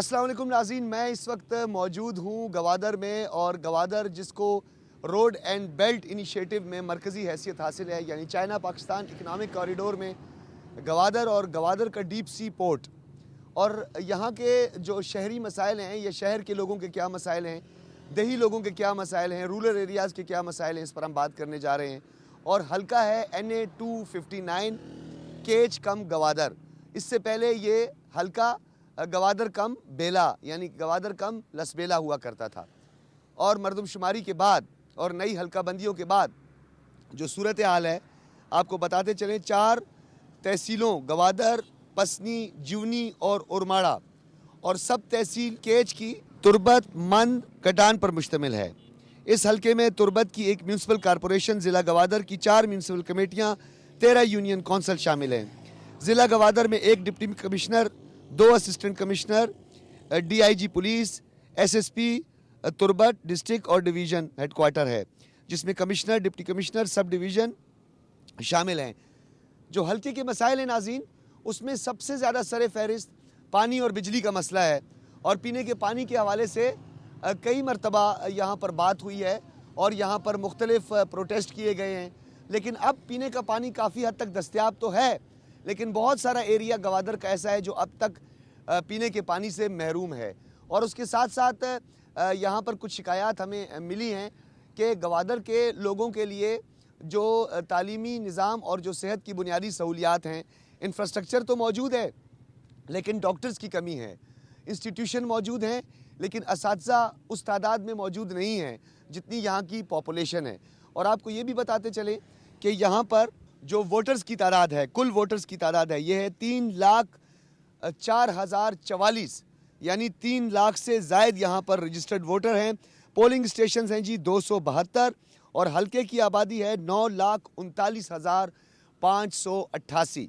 अस्सलाम वालेकुम नाज़रीन, मैं इस वक्त मौजूद हूँ गवादर में। और गवादर जिसको रोड एंड बेल्ट इनिशिएटिव में मरकज़ी हैसियत हासिल है, यानी चाइना पाकिस्तान इकनॉमिक कॉरिडोर में गवादर और गवादर का डीप सी पोर्ट और यहाँ के जो शहरी मसाइल हैं या शहर के लोगों के क्या मसाइल हैं, देही लोगों के क्या मसाइल हैं, रूरल एरियाज़ के क्या मसाइल हैं, इस पर हम बात करने जा रहे हैं। और हल्का है NA 259 केच कम गवादर। इससे पहले ये हल्का गवादर कम बेला यानी गवादर कम लसबेला हुआ करता था। और मरदमशुमारी के बाद और नई हल्का बंदियों के बाद जो सूरत हाल है आपको बताते चलें, 4 तहसीलों गवादर, पसनी, जीवनी और उरमाड़ा और सब तहसील केच की तुरबत, मंद, कटान पर मुश्तमिल है। इस हल्के में तुरबत की एक म्यूनसिपल कॉरपोरेशन, ज़िला गवादर की 4 म्यूनसिपल कमेटियाँ, 13 यूनियन कौंसल शामिल हैं। ज़िला गवादर में 1 deputy commissioner, 2 assistant commissioner, DIG police, SSP तुरबत डिस्ट्रिक्ट और डिवीज़न हेडक्वार्टर है, जिसमें commissioner, deputy commissioner, sub division शामिल हैं। जो हल्के के मसाइल हैं नाज़रीन, उसमें सबसे ज़्यादा सर फहरिस्त पानी और बिजली का मसला है। और पीने के पानी के हवाले से कई मरतबा यहाँ पर बात हुई है और यहाँ पर मुख्तलिफ प्रोटेस्ट किए गए हैं। लेकिन अब पीने का पानी काफ़ी हद तक दस्तयाब तो है, लेकिन बहुत सारा एरिया गवादर का ऐसा है जो अब तक पीने के पानी से महरूम है। और उसके साथ साथ यहाँ पर कुछ शिकायत हमें मिली हैं कि गवादर के लोगों के लिए जो तालीमी निज़ाम और जो सेहत की बुनियादी सहूलियात हैं, इंफ्रास्ट्रक्चर तो मौजूद है लेकिन डॉक्टर्स की कमी है। इंस्टीट्यूशन मौजूद हैं लेकिन असातिज़ा उस तादाद में मौजूद नहीं हैं जितनी यहाँ की पॉपुलेशन है। और आपको ये भी बताते चलें कि यहाँ पर जो वोटर्स की तादाद है, कुल वोटर्स की तादाद है, ये है 3,04,044, यानी 3 लाख से ज़ायद यहाँ पर रजिस्टर्ड वोटर हैं। पोलिंग स्टेशन हैं जी 272 और हल्के की आबादी है 9,39,588।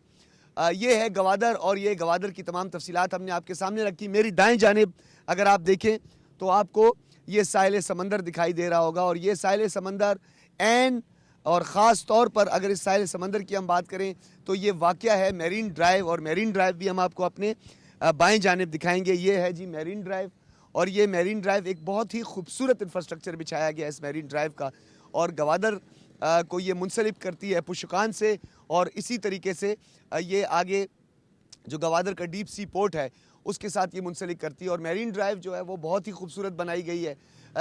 ये है गवादर और ये गवादर की तमाम तफसीलात हमने आपके सामने रखी। मेरी दाएं जानिब अगर आप देखें तो आपको ये साहिल समंदर दिखाई दे रहा होगा और ये साहिल समंदर एन और ख़ास तौर पर अगर इस साहिल समंदर की हम बात करें तो ये वाक़या है मेरीन ड्राइव। और मेरीन ड्राइव भी हम आपको अपने बाएं जानिब दिखाएंगे। ये है जी मेरीन ड्राइव और ये मेरीन ड्राइव एक बहुत ही खूबसूरत इंफ्रास्ट्रक्चर बिछाया गया इस मेरीन ड्राइव का और गवादर को ये मुंसलिक करती है पुशकान से। और इसी तरीके से ये आगे जो गवादर का डीप सी पोर्ट है उसके साथ ये मुंसलिक करती है। और मेरीन ड्राइव जो है वो बहुत ही खूबसूरत बनाई गई है।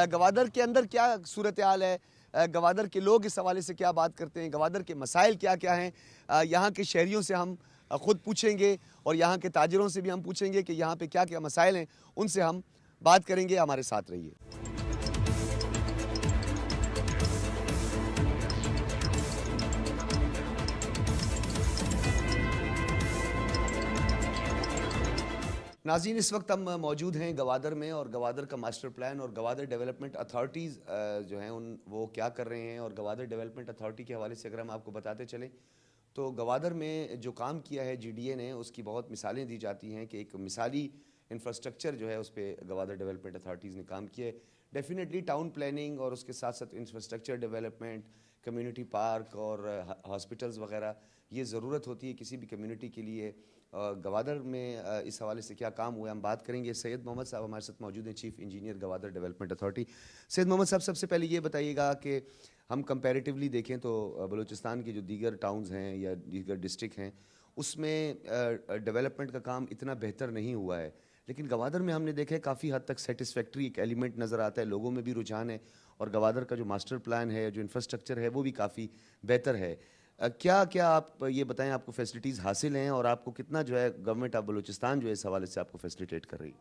गवादर के अंदर क्या सूरत हाल है, गवादर के लोग इस हवाले से क्या बात करते हैं, गवादर के मसाइल क्या क्या हैं, यहाँ के शहरियों से हम ख़ुद पूछेंगे और यहाँ के ताजरों से भी हम पूछेंगे कि यहाँ पे क्या क्या मसाइल हैं, उनसे हम बात करेंगे। हमारे साथ रहिए। नाज़रीन, इस वक्त हम मौजूद हैं गवादर में और गवादर का मास्टर प्लान और गवादर डेवलपमेंट अथॉरिटीज़ जो हैं वो क्या कर रहे हैं। और गवादर डेवलपमेंट अथॉरिटी के हवाले से अगर हम आपको बताते चलें तो गवादर में जो काम किया है GDA ने, उसकी बहुत मिसालें दी जाती हैं कि एक मिसाली इंफ्रास्ट्रक्चर जो है उस पर गवादर डेवलपमेंट अथॉरिटीज़ ने काम किया है। डेफिनेटली टाउन प्लानिंग और उसके साथ साथ इंफ्रास्ट्रक्चर डेवलपमेंट, कम्युनिटी पार्क और हॉस्पिटल्स वगैरह, ये ज़रूरत होती है किसी भी कम्युनिटी के लिए। गवादर में इस हवाले से क्या काम हुआ है हम बात करेंगे। सैयद मोहम्मद साहब हमारे साथ मौजूद हैं, chief engineer Gwadar development authority. Syed Mohammad साहब, सबसे पहले ये बताइएगा कि हम कंपैरेटिवली देखें तो बलूचिस्तान के जो दीगर टाउन्स हैं या दीगर डिस्ट्रिक्ट हैं उसमें डेवलपमेंट का काम इतना बेहतर नहीं हुआ है, लेकिन गवादर में हमने देखा है काफ़ी हद तक सेटिस्फैक्ट्री एक एलिमेंट नज़र आता है, लोगों में भी रुझान है और गवादर का जो मास्टर प्लान है, जो इंफ्रास्ट्रक्चर है, वो भी काफ़ी बेहतर है। क्या क्या आप ये बताएं, आपको फैसिलिटीज़ हासिल हैं और आपको कितना जो है गवर्नमेंट ऑफ बलूचिस्तान जो है इस हवाले से आपको फैसिलिटेट कर रही है?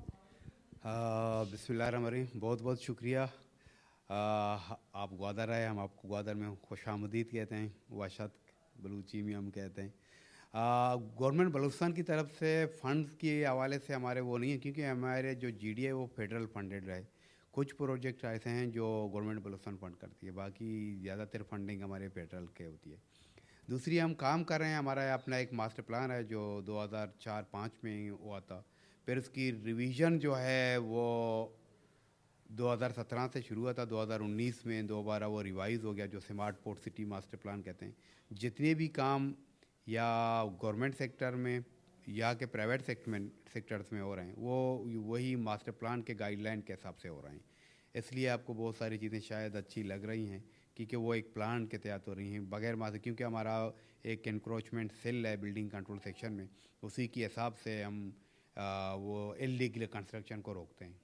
बिस्मिल्लाहिर्रहमानिर्रहीम, बहुत बहुत शुक्रिया। आप ग्वादर आए, हम आपको ग्वादर में खुशामदीद कहते हैं, वाशद बलूची में हम कहते हैं। गवर्नमेंट बलूचिस्तान की तरफ से फ़ंड्स के हवाले से हमारे वो नहीं है, क्योंकि हमारे जो GDA वो फेडरल फंडेड रहे। कुछ प्रोजेक्ट ऐसे हैं जो गवर्नमेंट बलूचिस्तान फंड करती है, बाकी ज़्यादातर फंडिंग हमारे फेडरल के होती है। दूसरी, हम काम कर रहे हैं, हमारा अपना एक मास्टर प्लान है जो 2004-05 में हुआ था। फिर उसकी रिवीजन जो है वो 2017 से शुरू हुआ था, 2019 में दोबारा वो रिवाइज़ हो गया, जो smart port city master plan कहते हैं। जितने भी काम या गवर्नमेंट सेक्टर में यहाँ के प्राइवेट सेक्टर्स में हो रहे हैं वो वही मास्टर प्लान के गाइडलाइन के हिसाब से हो रहे हैं। इसलिए आपको बहुत सारी चीज़ें शायद अच्छी लग रही हैं क्योंकि वो एक प्लान के तहत हो रही हैं बगैर मास्टर, क्योंकि हमारा एक इंक्रोचमेंट सेल है बिल्डिंग कंट्रोल सेक्शन में, उसी के हिसाब से हम वो इलीगल कंस्ट्रक्शन को रोकते हैं।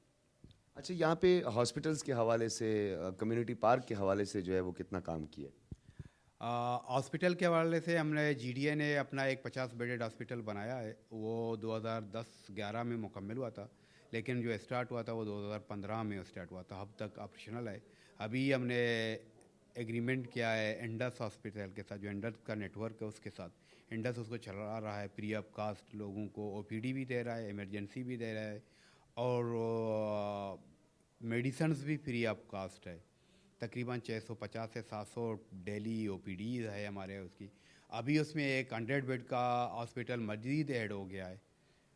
अच्छा, यहाँ पे हॉस्पिटल्स के हवाले से, कम्युनिटी पार्क के हवाले से जो है वो कितना काम किया? हॉस्पिटल के हवाले से हमने जीडीए ने अपना एक 50 बेडेड हॉस्पिटल बनाया है। वो 2010-11 में मुकम्मल हुआ था, लेकिन जो स्टार्ट हुआ था वो 2015 में स्टार्ट हुआ था। अब तक ऑपरेशनल है। अभी हमने एग्रीमेंट किया है इंडस हॉस्पिटल के साथ, जो इंडस का नेटवर्क है उसके साथ। इंडस उसको चला रहा है फ्री ऑफ कास्ट, लोगों को ओपीडी भी दे रहा है, इमरजेंसी भी दे रहा है, और मेडिसन्स भी फ्री ऑफ कास्ट है। तकरीबन 650 से 700 डेली ओपीडी है हमारे उसकी। अभी उसमें एक 100 बेड का हॉस्पिटल मजीद ऐड हो गया है।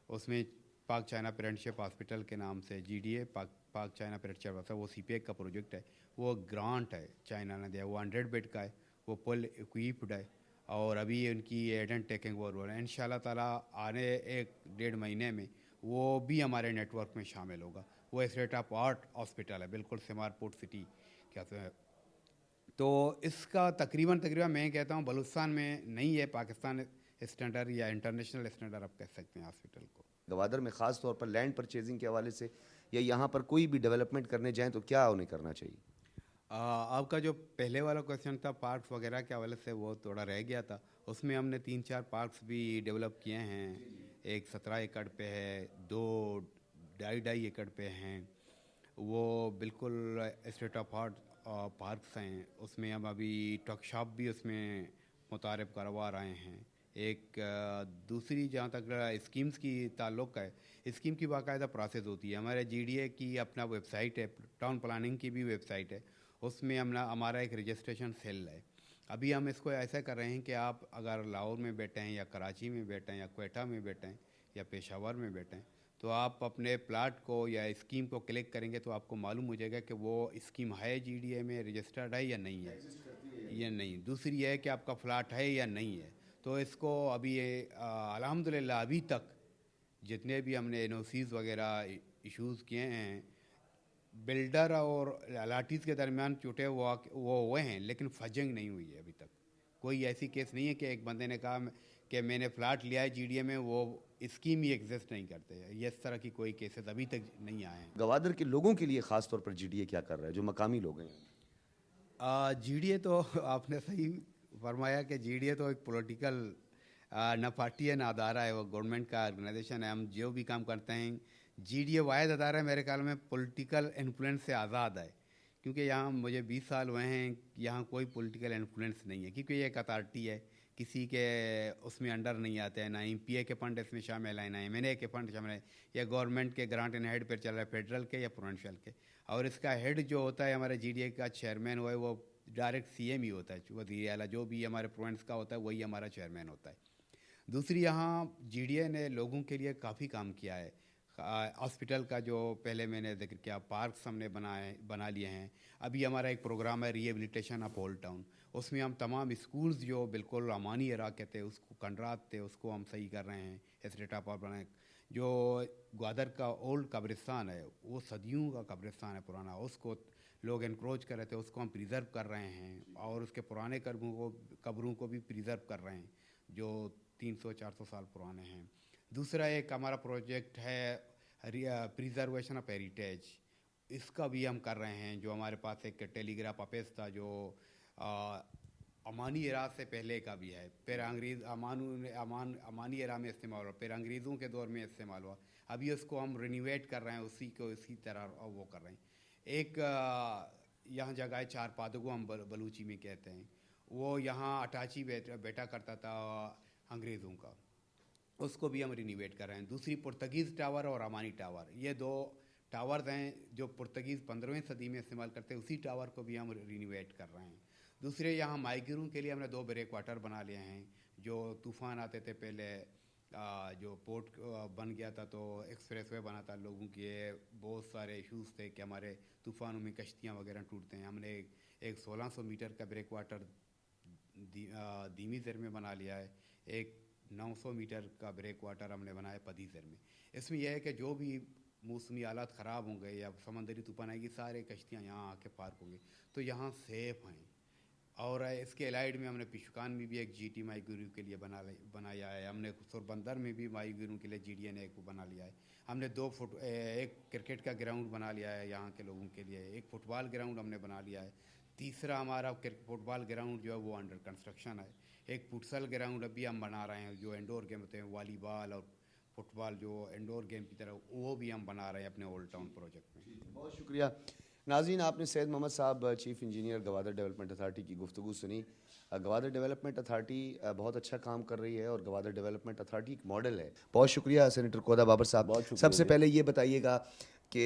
उसमें पाक चाइना फ्रेंडशिप हॉस्पिटल के नाम से जीडीए पाक चाइना फ्रेंडशिप, वो सीपीए का प्रोजेक्ट है, वो ग्रांट है चाइना ने दिया, वो 100 बेड का है, वो फुल इक्विप्ड है। और अभी उनकी एडेंट टेकिंग ओवर हो रहा है। इंशाल्लाह ताला आने 1-1.5 महीने में वो भी हमारे नेटवर्क में शामिल होगा। वो स्टेट ऑफ आर्ट हॉस्पिटल है, बिल्कुल सिमार पोर्ट सिटी कहते हैं। तो इसका तकरीबन मैं कहता हूँ बलूचिस्तान में नहीं है पाकिस्तान स्टैंडर्ड या इंटरनेशनल स्टैंडर्ड आप कह सकते हैं हॉस्पिटल को। गवादर में ख़ास तौर पर लैंड परचेजिंग के हवाले से या यहाँ पर कोई भी डेवलपमेंट करने जाएं तो क्या उन्हें करना चाहिए? आपका जो पहले वाला क्वेश्चन था पार्क्स वगैरह के हवाले से, वो थोड़ा रह गया था। उसमें हमने 3-4 पार्क्स भी डेवलप किए हैं। एक 17 एकड़ पे है, 2 2.5 एकड़ पे हैं। वो बिल्कुल स्टेट ऑफ आर्ट पार्क्स हैं। उसमें हम अभी टॉक शॉप भी उसमें मुतारिफ करवा रहे हैं। एक दूसरी जहाँ तक स्कीम्स की ताल्लुक़ है, स्कीम की बाकायदा प्रोसेस होती है। हमारे जीडीए की अपना वेबसाइट है, टाउन प्लानिंग की भी वेबसाइट है, उसमें हमारा एक रजिस्ट्रेशन सेल है। अभी हम इसको ऐसा कर रहे हैं कि आप अगर लाहौर में बैठे हैं या कराची में बैठे हैं या क्वेटा में बैठे हैं या पेशावर में बैठे हैं, तो आप अपने प्लाट को या स्कीम को क्लिक करेंगे तो आपको मालूम हो जाएगा कि वो स्कीम है जीडीए में रजिस्टर्ड है या नहीं है, या नहीं। दूसरी है कि आपका फ्लैट है या नहीं है। तो इसको अभी अल्हम्दुलिल्लाह अभी तक जितने भी हमने एनओसीज़ वगैरह इश्यूज़ किए हैं, बिल्डर और अलाटीज़ के दरमियान छूटे वो हुए हैं, लेकिन फजिंग नहीं हुई है अभी तक। कोई ऐसी केस नहीं है कि एक बंदे ने कहा कि मैंने फ्लैट लिया है जीडीए में, वो स्कीम ही एग्जिस्ट नहीं करते हैं। ये इस तरह की कोई केसेस अभी तक नहीं आए हैं। गवादर के लोगों के लिए ख़ास तौर पर जीडीए क्या कर रहा है, जो मकामी लोग हैं? जीडीए तो आपने सही फरमाया कि जीडीए तो एक पॉलिटिकल न पार्टी है ना अदारा है, वो गवर्नमेंट का ऑर्गेनाइजेशन है। हम जो भी काम करते हैं, जीडीए वाहिद अदारा है मेरे ख्याल में पॉलिटिकल इन्फ्लुएंस से आज़ाद है, क्योंकि यहाँ मुझे 20 साल हुए हैं, यहाँ कोई पॉलिटिकल इन्फ्लुएंस नहीं है, क्योंकि ये एक अथॉरिटी है, किसी के उसमें अंडर नहीं आते हैं। ना एमपीए के फंड इसमें शामिल है, ना एमएनए के फंड शामिल है। या गवर्नमेंट के ग्रांट इन हेड पर चल रहा है, फेडरल के या प्रोविंशियल के। और इसका हेड जो होता है हमारे जीडीए का चेयरमैन हुआ है, वो डायरेक्ट सीएम ही होता है, वज़ीर आला जो भी हमारे प्रोविंस का होता है वही हमारा चेयरमैन होता है। दूसरी, यहाँ जीडीए ने लोगों के लिए काफ़ी काम किया है। हॉस्पिटल का जो पहले मैंने जिक्र किया, पार्क्स हमने बना लिए हैं। अभी हमारा एक प्रोग्राम है रिहेबिलिटेशन ऑफ ओल्ड टाउन, उसमें हम तमाम स्कूल्स जो बिल्कुल अमानी एरा के थे, उसको खंडरात थे, उसको हम सही कर रहे हैं। स्टेट ऑफ आर्ट बनाए। जो ग्वादर का ओल्ड कब्रिस्तान है, वो सदियों का कब्रिस्तान है पुराना, उसको लोग इनक्रोच कर रहे थे, उसको हम प्रिज़र्व कर रहे हैं। और उसके पुराने कब्रों को भी प्रिज़र्व कर रहे हैं, जो 300-400 साल पुराने हैं। दूसरा एक हमारा प्रोजेक्ट है प्रिजर्वेशन ऑफ हेरिटेज, इसका भी हम कर रहे हैं। जो हमारे पास एक टेलीग्राफ ऑफिस था, जो अमानी एरा से पहले का भी है, फिर अमानी एरा में इस्तेमाल हुआ, फिर अंग्रेज़ों के दौर में इस्तेमाल हुआ। अभी उसको हम रिन्यूएट कर रहे हैं, उसी तरह वो कर रहे हैं। एक यहाँ जगह है चार पादगो, हम बलूची में कहते हैं, वो यहाँ अटाची बेटा करता था अंग्रेज़ों का, उसको भी हम रिन्यूएट कर रहे हैं। दूसरी पुर्तगीज़ टावर और अमानी टावर, ये 2 टावर्स हैं जो पुर्तगीज़ 15वीं सदी में इस्तेमाल करते हैं, उसी टावर को भी हम रिन्यूएट कर रहे हैं। दूसरे, यहाँ माइग्रों के लिए हमने 2 ब्रेक वाटर बना लिए हैं। जो तूफ़ान आते थे पहले, जो पोर्ट बन गया था तो एक्सप्रेस वे बना था, लोगों के बहुत सारे इशूज़ थे कि हमारे तूफ़ानों में कश्तियाँ वगैरह टूटते हैं। हमने एक 1600 मीटर का ब्रेक वाटर धीमी दर में बना लिया है। एक 900 मीटर का ब्रेक वाटर हमने बनाया पदीसर में। इसमें यह है कि जो भी मौसमी हालात ख़राब होंगे या समंदरी तूफान आएगी, सारे कश्तियाँ यहाँ आके पार्क होंगी, तो यहाँ सेफ हैं। और इसके अलाइड में हमने पिशुकान में भी एक जीटी माई गुरु के लिए बनाया है। हमने सुरबंदर में भी माई गुरु के लिए जीडीए ने एक बना लिया है। हमने एक क्रिकेट का ग्राउंड बना लिया है यहाँ के लोगों के लिए, एक फुटबॉल ग्राउंड हमने बना लिया है। तीसरा हमारा फुटबॉल ग्राउंड जो है वो अंडर कंस्ट्रक्शन है। एक फुटसल ग्राउंड अभी हम बना रहे हैं, जो इंडोर गेम होते हैं, वॉलीबॉल और फुटबॉल जो इंडोर गेम की तरह, वो भी हम बना रहे हैं अपने ओल्ड टाउन प्रोजेक्ट में। बहुत शुक्रिया नाज़रीन, आपने सैयद मोहम्मद साहब chief engineer Gwadar development authority की गुफ्तगू सुनी। गवादर डेवलपमेंट अथॉरिटी बहुत अच्छा काम कर रही है और गवादर डेवलपमेंट अथॉरिटी एक मॉडल है। बहुत शुक्रिया सेनेटर कोदा बाबर साहब। सबसे पहले ये बताइएगा कि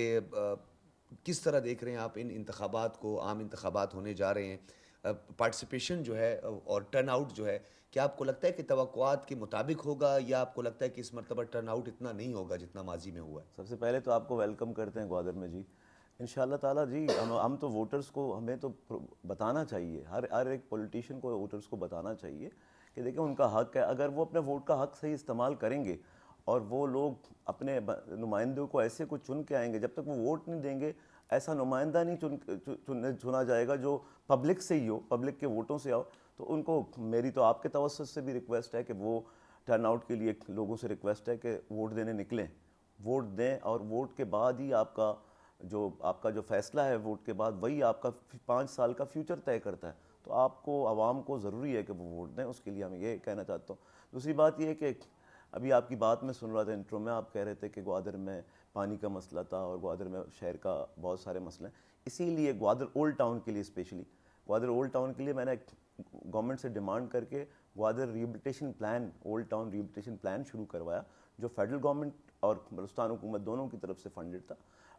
किस तरह देख रहे हैं आप इन इंतखाबात को, आम इंतखाबात होने जा रहे हैं, पार्टिसिपेशन जो है और टर्न आउट जो है, क्या आपको लगता है कि तवक्कुआत के मुताबिक होगा या आपको लगता है कि इस मरतबा टर्न आउट इतना नहीं होगा जितना माजी में हुआ है? सबसे पहले तो आपको वेलकम करते हैं ग्वादर में जी। इंशाल्लाह ताला जी हम तो वोटर्स को हमें तो बताना चाहिए, हर एक पॉलिटिशियन को वोटर्स को बताना चाहिए कि देखिए उनका हक है। अगर वो अपने वोट का हक सही इस्तेमाल करेंगे और वो लोग अपने नुमाइंदों को ऐसे कुछ चुन के आएंगे, जब तक वो वोट नहीं देंगे ऐसा नुमाइंदा नहीं चुना जाएगा जो पब्लिक से ही हो, पब्लिक के वोटों से आओ। तो उनको मेरी तो आपके तवज्जुह से भी रिक्वेस्ट है कि वो टर्न आउट के लिए लोगों से रिक्वेस्ट है कि वोट देने निकलें, वोट दें। और वोट के बाद ही आपका जो फैसला है वोट के बाद, वही आपका 5 साल का फ्यूचर तय करता है। तो आपको, आवाम को ज़रूरी है कि वो वोट दें। उसके लिए हम ये कहना चाहता हूँ। दूसरी बात ये है कि अभी आपकी बात में सुन रहा था इंट्रो में, आप कह रहे थे कि ग्वादर में पानी का मसला था और ग्वादर में शहर का बहुत सारे मसले हैं। इसीलिए ग्वादर ओल्ड टाउन के लिए, स्पेशली ग्वादर ओल्ड टाउन के लिए मैंने गवर्नमेंट से डिमांड करके Gwadar rehabilitation plan, old town rehabilitation plan शुरू करवाया, जो फेडरल गवर्नमेंट और बलूचिस्तान हुकूमत दोनों की तरफ से फंडेड था।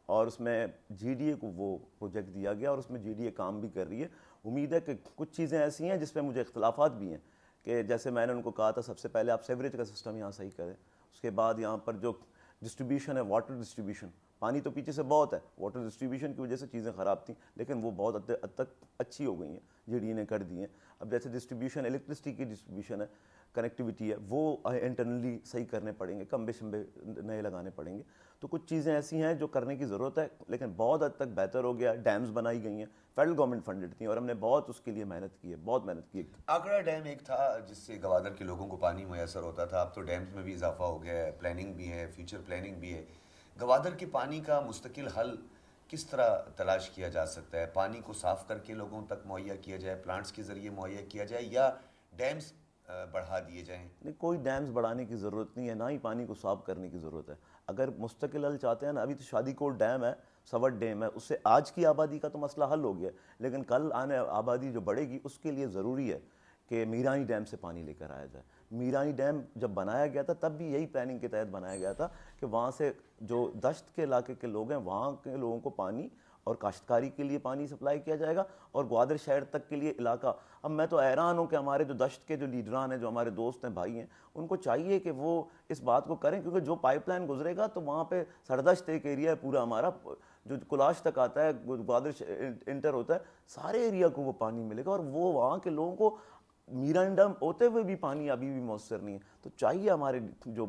और उसमें जीडीए को वो प्रोजेक्ट दिया गया और उसमें जीडीए काम भी कर रही है। उम्मीद है कि कुछ चीज़ें ऐसी हैं जिसमें मुझे इख्तलाफात भी हैं कि जैसे मैंने उनको कहा था, सबसे पहले आप सेवरेज का सिस्टम यहाँ सही करें। उसके बाद यहाँ पर जो डिस्ट्रीब्यूशन है, वाटर डिस्ट्रीब्यूशन, पानी तो पीछे से बहुत है, वाटर डिस्ट्रीब्यूशन की वजह से चीज़ें ख़राब थी, लेकिन वो बहुत हद तक अच्छी हो गई हैं, जीडीए ने कर दी हैं। अब जैसे डिस्ट्रीब्यूशन, इलेक्ट्रिसिटी की डिस्ट्रीब्यूशन है, कनेक्टिविटी है, वो इंटरनली सही करने पड़ेंगे, खंबे शंबे नए लगाने पड़ेंगे। तो कुछ चीज़ें ऐसी हैं जो करने की ज़रूरत है, लेकिन बहुत हद तक बेहतर हो गया। डैम्स बनाई गई हैं, फेडरल गवर्नमेंट फंडेड थी और हमने बहुत उसके लिए मेहनत की है, बहुत मेहनत की है। आकड़ा डैम एक था जिससे गवादर के लोगों को पानी मुयसर होता था। अब तो डैम्स में भी इजाफा हो गया है, प्लानिंग भी है, फ्यूचर प्लानिंग भी है। गवादर के पानी का मुस्तकिल हल किस तरह तलाश किया जा सकता है? पानी को साफ करके लोगों तक मुहैया किया जाए, प्लांट्स के ज़रिए मुहैया किया जाए, या डैम्स बढ़ा दिए जाएं? नहीं, कोई डैम्स बढ़ाने की ज़रूरत नहीं है, ना ही पानी को साफ करने की ज़रूरत है। अगर मुस्तकिल हल चाहते हैं ना, अभी तो शादीकोट डैम है, सवट डैम है, उससे आज की आबादी का तो मसला हल हो गया, लेकिन कल आने आबादी जो बढ़ेगी उसके लिए ज़रूरी है कि मीरानी डैम से पानी लेकर आया जाए। मीरानी डैम जब बनाया गया था तब भी यही प्लानिंग के तहत बनाया गया था कि वहाँ से जो दश्त के इलाके के लोग हैं वहाँ के लोगों को पानी और काश्तकारी के लिए पानी सप्लाई किया जाएगा और ग्वादर शहर तक के लिए इलाका। अब मैं तो हैरान हूँ कि हमारे जो दश्त के जो लीडरान हैं, जो हमारे दोस्त हैं, भाई हैं, उनको चाहिए कि वो इस बात को करें, क्योंकि जो पाइपलाइन गुजरेगा तो वहाँ पे सरदश्त एक एरिया है पूरा हमारा, जो कुलाश तक आता है, ग्वादर इंटर होता है, सारे एरिया को वो पानी मिलेगा और वो वहाँ के लोगों को मीरानी डैम होते हुए भी पानी अभी भी मौसर नहीं है। तो चाहिए हमारे जो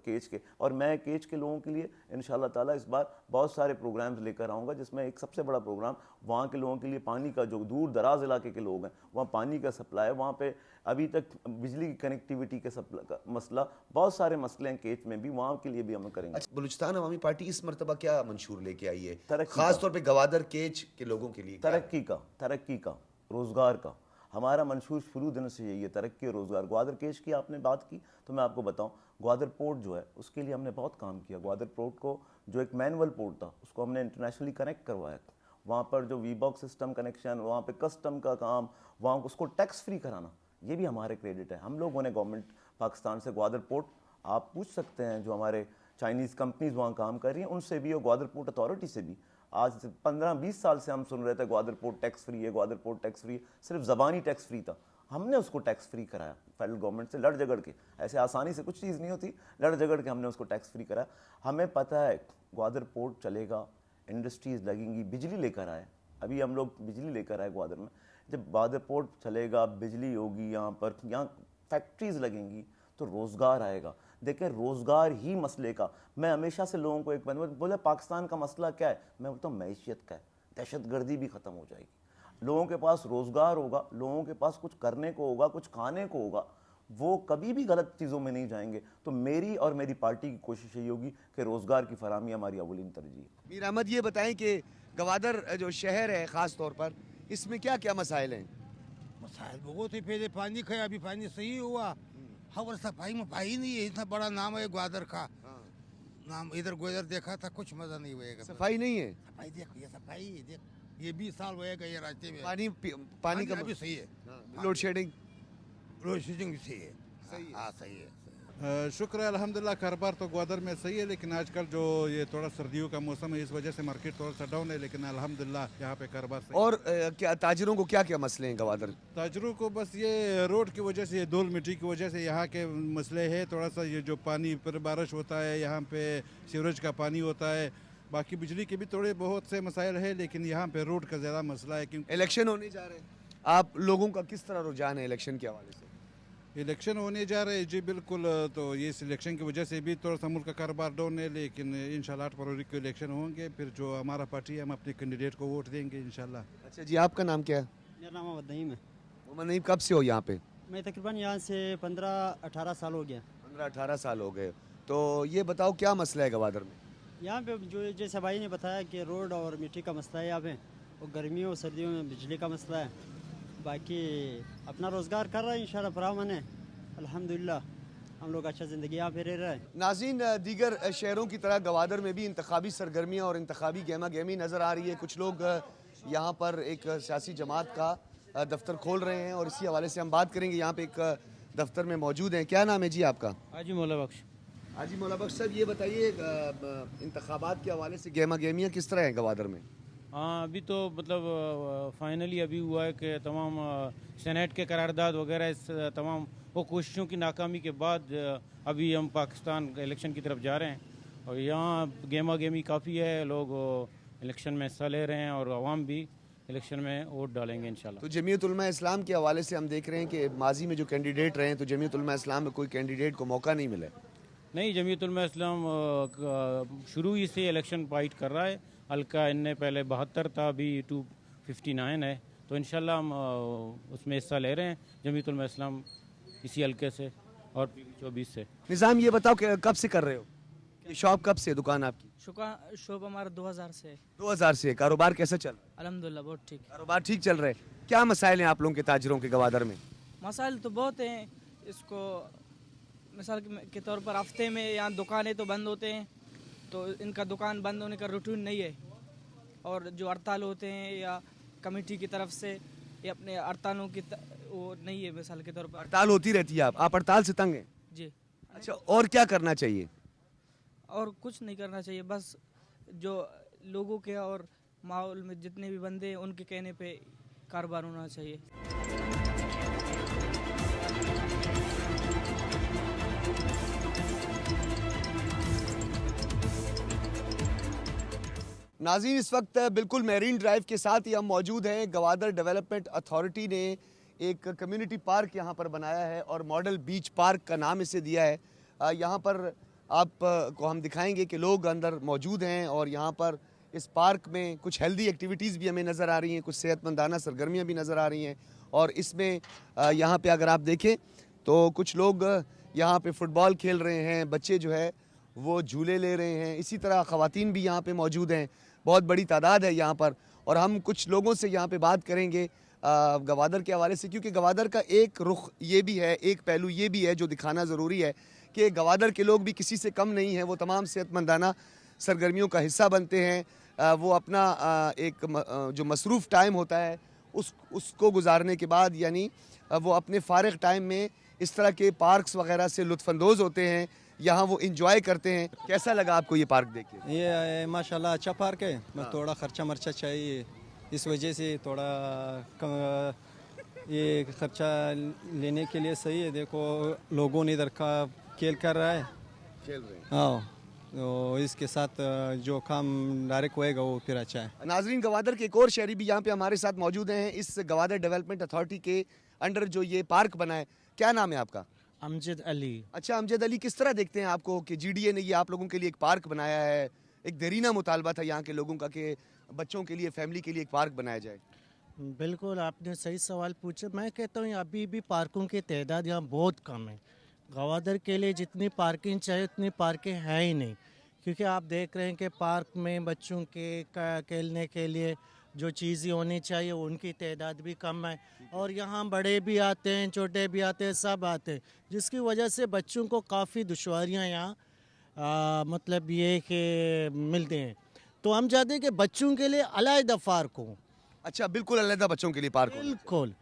केच के, और मैं केच के लोगों के लिए इंशाल्लाह ताला इस बार बहुत सारे प्रोग्राम्स लेकर आऊँगा, जिसमें एक सबसे बड़ा प्रोग्राम वहाँ के लोगों के लिए पानी का, जो दूर दराज इलाके के लोग हैं वहाँ पानी का सप्लाई है, वहाँ पे अभी तक बिजली की कनेक्टिविटी के मसला, बहुत सारे मसले हैं केच में भी, वहाँ के लिए भी हम करेंगे। अच्छा, बलूचिस्तान अवामी पार्टी इस मरतबा क्या मंशूर लेके आई है, तरक्की खास तौर पे गवादर केच के लोगों के लिए? तरक्की का, रोज़गार का हमारा मंशूर शुरू दिन से यही है, तरक्की और रोज़गार। ग्वादर केच की आपने बात की तो मैं आपको बताऊं, ग्वादर पोर्ट जो है उसके लिए हमने बहुत काम किया। ग्वादर पोर्ट को, जो एक मैनुअल पोर्ट था, उसको हमने इंटरनेशनली कनेक्ट करवाया। वहाँ पर जो वी बॉक्स सिस्टम कनेक्शन, वहाँ पे कस्टम का काम, वहाँ उसको टैक्स फ्री कराना, ये भी हमारे क्रेडिट है। हम लोगों ने गवर्नमेंट पाकिस्तान से ग्वादर पोर्ट, आप पूछ सकते हैं जो हमारे चाइनीज़ कंपनीज वहाँ काम कर रही हैं उनसे भी और ग्वादर पोर्ट अथॉरिटी से भी, आज 15-20 साल से हम सुन रहे थे ग्वादर पोर्ट टैक्स फ्री है, ग्वादर पोर्ट टैक्स फ्री है, सिर्फ ज़बानी टैक्स फ्री था, हमने उसको टैक्स फ्री कराया फेडरल गवर्नमेंट से, लड़ झगड़ के। ऐसे आसानी से कुछ चीज़ नहीं होती, लड़ झगड़ के हमने उसको टैक्स फ्री कराया। हमें पता है ग्वादर पोर्ट चलेगा, इंडस्ट्रीज़ लगेंगी, बिजली लेकर आए, अभी हम लोग बिजली लेकर आए ग्वादर में। जब ग्वादर पोर्ट चलेगा, बिजली होगी, यहाँ फैक्ट्रीज़ लगेंगी, तो रोज़गार आएगा। देखें, रोज़गार ही मसले का, मैं हमेशा से लोगों को एक बोले पाकिस्तान का मसला क्या है, मैं बोलता हूँ मैशियत का है, दहशतगर्दी भी ख़त्म हो जाएगी। लोगों के पास रोज़गार होगा, लोगों के पास कुछ करने को होगा, कुछ खाने को होगा, वो कभी भी गलत चीज़ों में नहीं जाएंगे। तो मेरी और मेरी पार्टी की कोशिश यही होगी कि रोज़गार की फराहमी हमारी अव्वलीन तरजीह है। मीर अहमद, ये बताएं कि गवादर जो शहर है ख़ास तौर पर, इसमें क्या क्या मसाइल हैं? मसाइल बहुत ही, पहले पानी का, अभी पानी सही हुआ, और सफाई में पाई नहीं है। इतना बड़ा नाम है ग्वादर का, नाम इधर ग्वादर देखा था, कुछ मजा नहीं हुएगा। सफाई नहीं है। सफाई देखो, ये सफाई देख, ये 20 साल होएगा ये रास्ते में। पानी का अभी सही है, लोड शेडिंग रोड शेडिंग भी सही है। हाँ सही है। शुक्र है अल्हम्दुलिल्लाह, कारोबार तो ग्वादर में सही है, लेकिन आजकल जो ये थोड़ा सर्दियों का मौसम है, इस वजह से मार्केट थोड़ा सा डाउन है, लेकिन अल्हम्दुलिल्लाह यहाँ पे कारोबार सही। और क्या ताजिरों को क्या क्या मसले हैं गवादर? ताजरों को बस ये रोड की वजह से, ये धूल मिट्टी की वजह से यहाँ के मसले है थोड़ा सा, ये जो पानी पर बारिश होता है, यहाँ पे सीवरेज का पानी होता है, बाकी बिजली के भी थोड़े बहुत से मसाइल है, लेकिन यहाँ पे रोड का ज़्यादा मसला है। क्योंकि इलेक्शन होने जा रहे हैं, आप लोगों का किस तरह रुझान है इलेक्शन के हवाले से? इलेक्शन होने जा रहे हैं जी, बिल्कुल। तो ये इलेक्शन की वजह से भी थोड़ा सा मुल्क का कारोबार डाउन है, लेकिन इंशाल्लाह 8 फरवरी को इलेक्शन होंगे, फिर जो हमारा पार्टी है हम अपने कैंडिडेट को वोट देंगे इंशाल्लाह। अच्छा जी, आपका नाम क्या है? मेरा नाम मोहम्मद नईम है। मोहम्मद नईम, कब से हो यहाँ पे? मैं तकरीबन यहाँ से 15-18 साल हो गया। 15-18 साल हो गए। तो ये बताओ क्या मसला है गवादर में? यहाँ पे जो जैसे भाई ने बताया कि रोड और मिट्टी का मसला है यहाँ पे, और गर्मियों और सर्दियों में बिजली का मसला है। बाकी अपना रोज़गार कर रहा है इंशाल्लाह, फरामन है अल्हम्दुलिल्लाह, हम लोग अच्छा ज़िंदगी यहाँ पे रह रहे हैं। नाज़रीन, दीगर शहरों की तरह गवादर में भी इंतखाबी सरगर्मियाँ और इंतखाबी गहमा गहमी नज़र आ रही है। कुछ लोग यहाँ पर एक सियासी जमात का दफ्तर खोल रहे हैं और इसी हवाले से हम बात करेंगे। यहाँ पे एक दफ्तर में मौजूद हैं। क्या नाम है जी आपका? हाजी मौला बख्श। हाजी मौला बख्श साहब, ये बताइए इंतखाबात के हवाले से गहमा गहमियाँ किस तरह हैं गवादर में? हाँ, अभी तो मतलब फाइनली अभी हुआ है कि तमाम सेनेट के करारदाद वगैरह, इस तमाम वो कोशिशों की नाकामी के बाद अभी हम पाकिस्तान के इलेक्शन की तरफ जा रहे हैं। और यहाँ गेमा गेमी काफ़ी है, लोग इलेक्शन में हिस्सा ले रहे हैं और आवाम भी इलेक्शन में वोट डालेंगे इंशाल्लाह। तो जमीयत उलमा इस्लाम के हवाले से हम देख रहे हैं कि माजी में जो कैंडिडेट रहे हैं, तो जमीयत उलमा इस्लाम में कोई कैंडिडेट को मौका नहीं मिला। नहीं, जमीयत उलमा इस्लाम शुरू ही से इलेक्शन फाइट कर रहा है। हल्का इनने पहले 72 था, अभी 259 है, तो इंशाल्लाह हम उसमें हिस्सा ले रहे हैं जमीयत उलमा इस्लाम इसी हल्के से और 24 से। निज़ाम, ये बताओ कि कब से कर रहे हो? ये शॉप कब से, दुकान आपकी? शॉप हमारा 2000 से। 2000 से। कारोबार कैसा चल रहा है? अल्हम्दुलिल्लाह बहुत ठीक। कारोबार ठीक चल रहा है। क्या मसाइल हैं आप लोगों के ताजरों के गवादर में? मसाइल तो बहुत हैं। इसको मिसाल के तौर पर हफ्ते में यहाँ दुकानें तो बंद होते हैं, तो इनका दुकान बंद होने का रूटीन नहीं है। और जो हड़ताल होते हैं या कमेटी की तरफ से या अपने हड़तालों की वो नहीं है। मिसाल के तौर पर हड़ताल होती रहती है, आप हड़ताल से तंग हैं? जी। अच्छा, और क्या करना चाहिए? और कुछ नहीं करना चाहिए, बस जो लोगों के और माहौल में जितने भी बंदे हैं उनके कहने पे कारोबार होना चाहिए। नाज़रीन, इस वक्त बिल्कुल मेरीन ड्राइव के साथ ही हम मौजूद हैं। गवादर डेवलपमेंट अथॉरिटी ने एक कम्युनिटी पार्क यहाँ पर बनाया है और मॉडल बीच पार्क का नाम इसे दिया है। यहाँ पर आप को हम दिखाएंगे कि लोग अंदर मौजूद हैं और यहाँ पर इस पार्क में कुछ हेल्दी एक्टिविटीज़ भी हमें नज़र आ रही हैं, कुछ सेहतमंदाना सरगर्मियाँ भी नज़र आ रही हैं। और इसमें यहाँ पे अगर आप देखें तो कुछ लोग यहाँ पे फ़ुटबॉल खेल रहे हैं, बच्चे जो है वो झूले ले रहे हैं। इसी तरह ख़वातीन भी यहाँ पे मौजूद हैं, बहुत बड़ी तादाद है यहाँ पर। और हम कुछ लोगों से यहाँ पे बात करेंगे गवादर के हवाले से, क्योंकि गवादर का एक रुख ये भी है, एक पहलू ये भी है जो दिखाना ज़रूरी है कि गवादर के लोग भी किसी से कम नहीं हैं। वो तमाम सेहतमंदाना सरगर्मियों का हिस्सा बनते हैं। वो अपना एक जो मसरूफ़ टाइम होता है उसको गुजारने के बाद, यानी वो अपने फ़ारिग टाइम में इस तरह के पार्क्स वगैरह से लुत्फ़अंदोज़ होते हैं, यहाँ वो इंजॉय करते हैं। कैसा लगा आपको ये पार्क देख के? ये माशाल्लाह अच्छा पार्क है। थोड़ा खर्चा मर्चा चाहिए, इस वजह से थोड़ा ये खर्चा लेने के लिए सही है। देखो लोगों ने इधर का खेल कर रहा है, खेल रहे हैं। हाँ, तो इसके साथ जो काम डायरेक्ट होएगा वो फिर अच्छा है। नाजरीन, गवादर के एक और शहरी भी यहाँ पे हमारे साथ मौजूद हैं। इस गवादर डेवलपमेंट अथॉरिटी के अंडर जो ये पार्क बना है, क्या नाम है आपका? अमजद अली। अच्छा अमजद अली, किस तरह देखते हैं आपको कि जीडीए ने ये आप लोगों के लिए एक पार्क बनाया है? एक देरीना मुतालबा था यहाँ के लोगों का कि बच्चों के लिए, फैमिली के लिए एक पार्क बनाया जाए। बिल्कुल आपने सही सवाल पूछा। मैं कहता हूँ अभी भी पार्कों की तादाद यहाँ बहुत कम है। गवादर के लिए जितनी पार्किंग चाहिए उतनी पार्कें हैं ही नहीं, क्योंकि आप देख रहे हैं कि पार्क में बच्चों के खेलने के लिए जो चीज़ें होनी चाहिए उनकी तादाद भी कम है, और यहाँ बड़े भी आते हैं, छोटे भी आते हैं, सब आते हैं, जिसकी वजह से बच्चों को काफ़ी दुश्वारियाँ यहाँ मतलब ये कि मिलते हैं। तो हम चाहते हैं कि बच्चों के लिए अलग पार्क हो। अच्छा, बिल्कुल अलग बच्चों के लिए पार्क हो। बिल्कुल,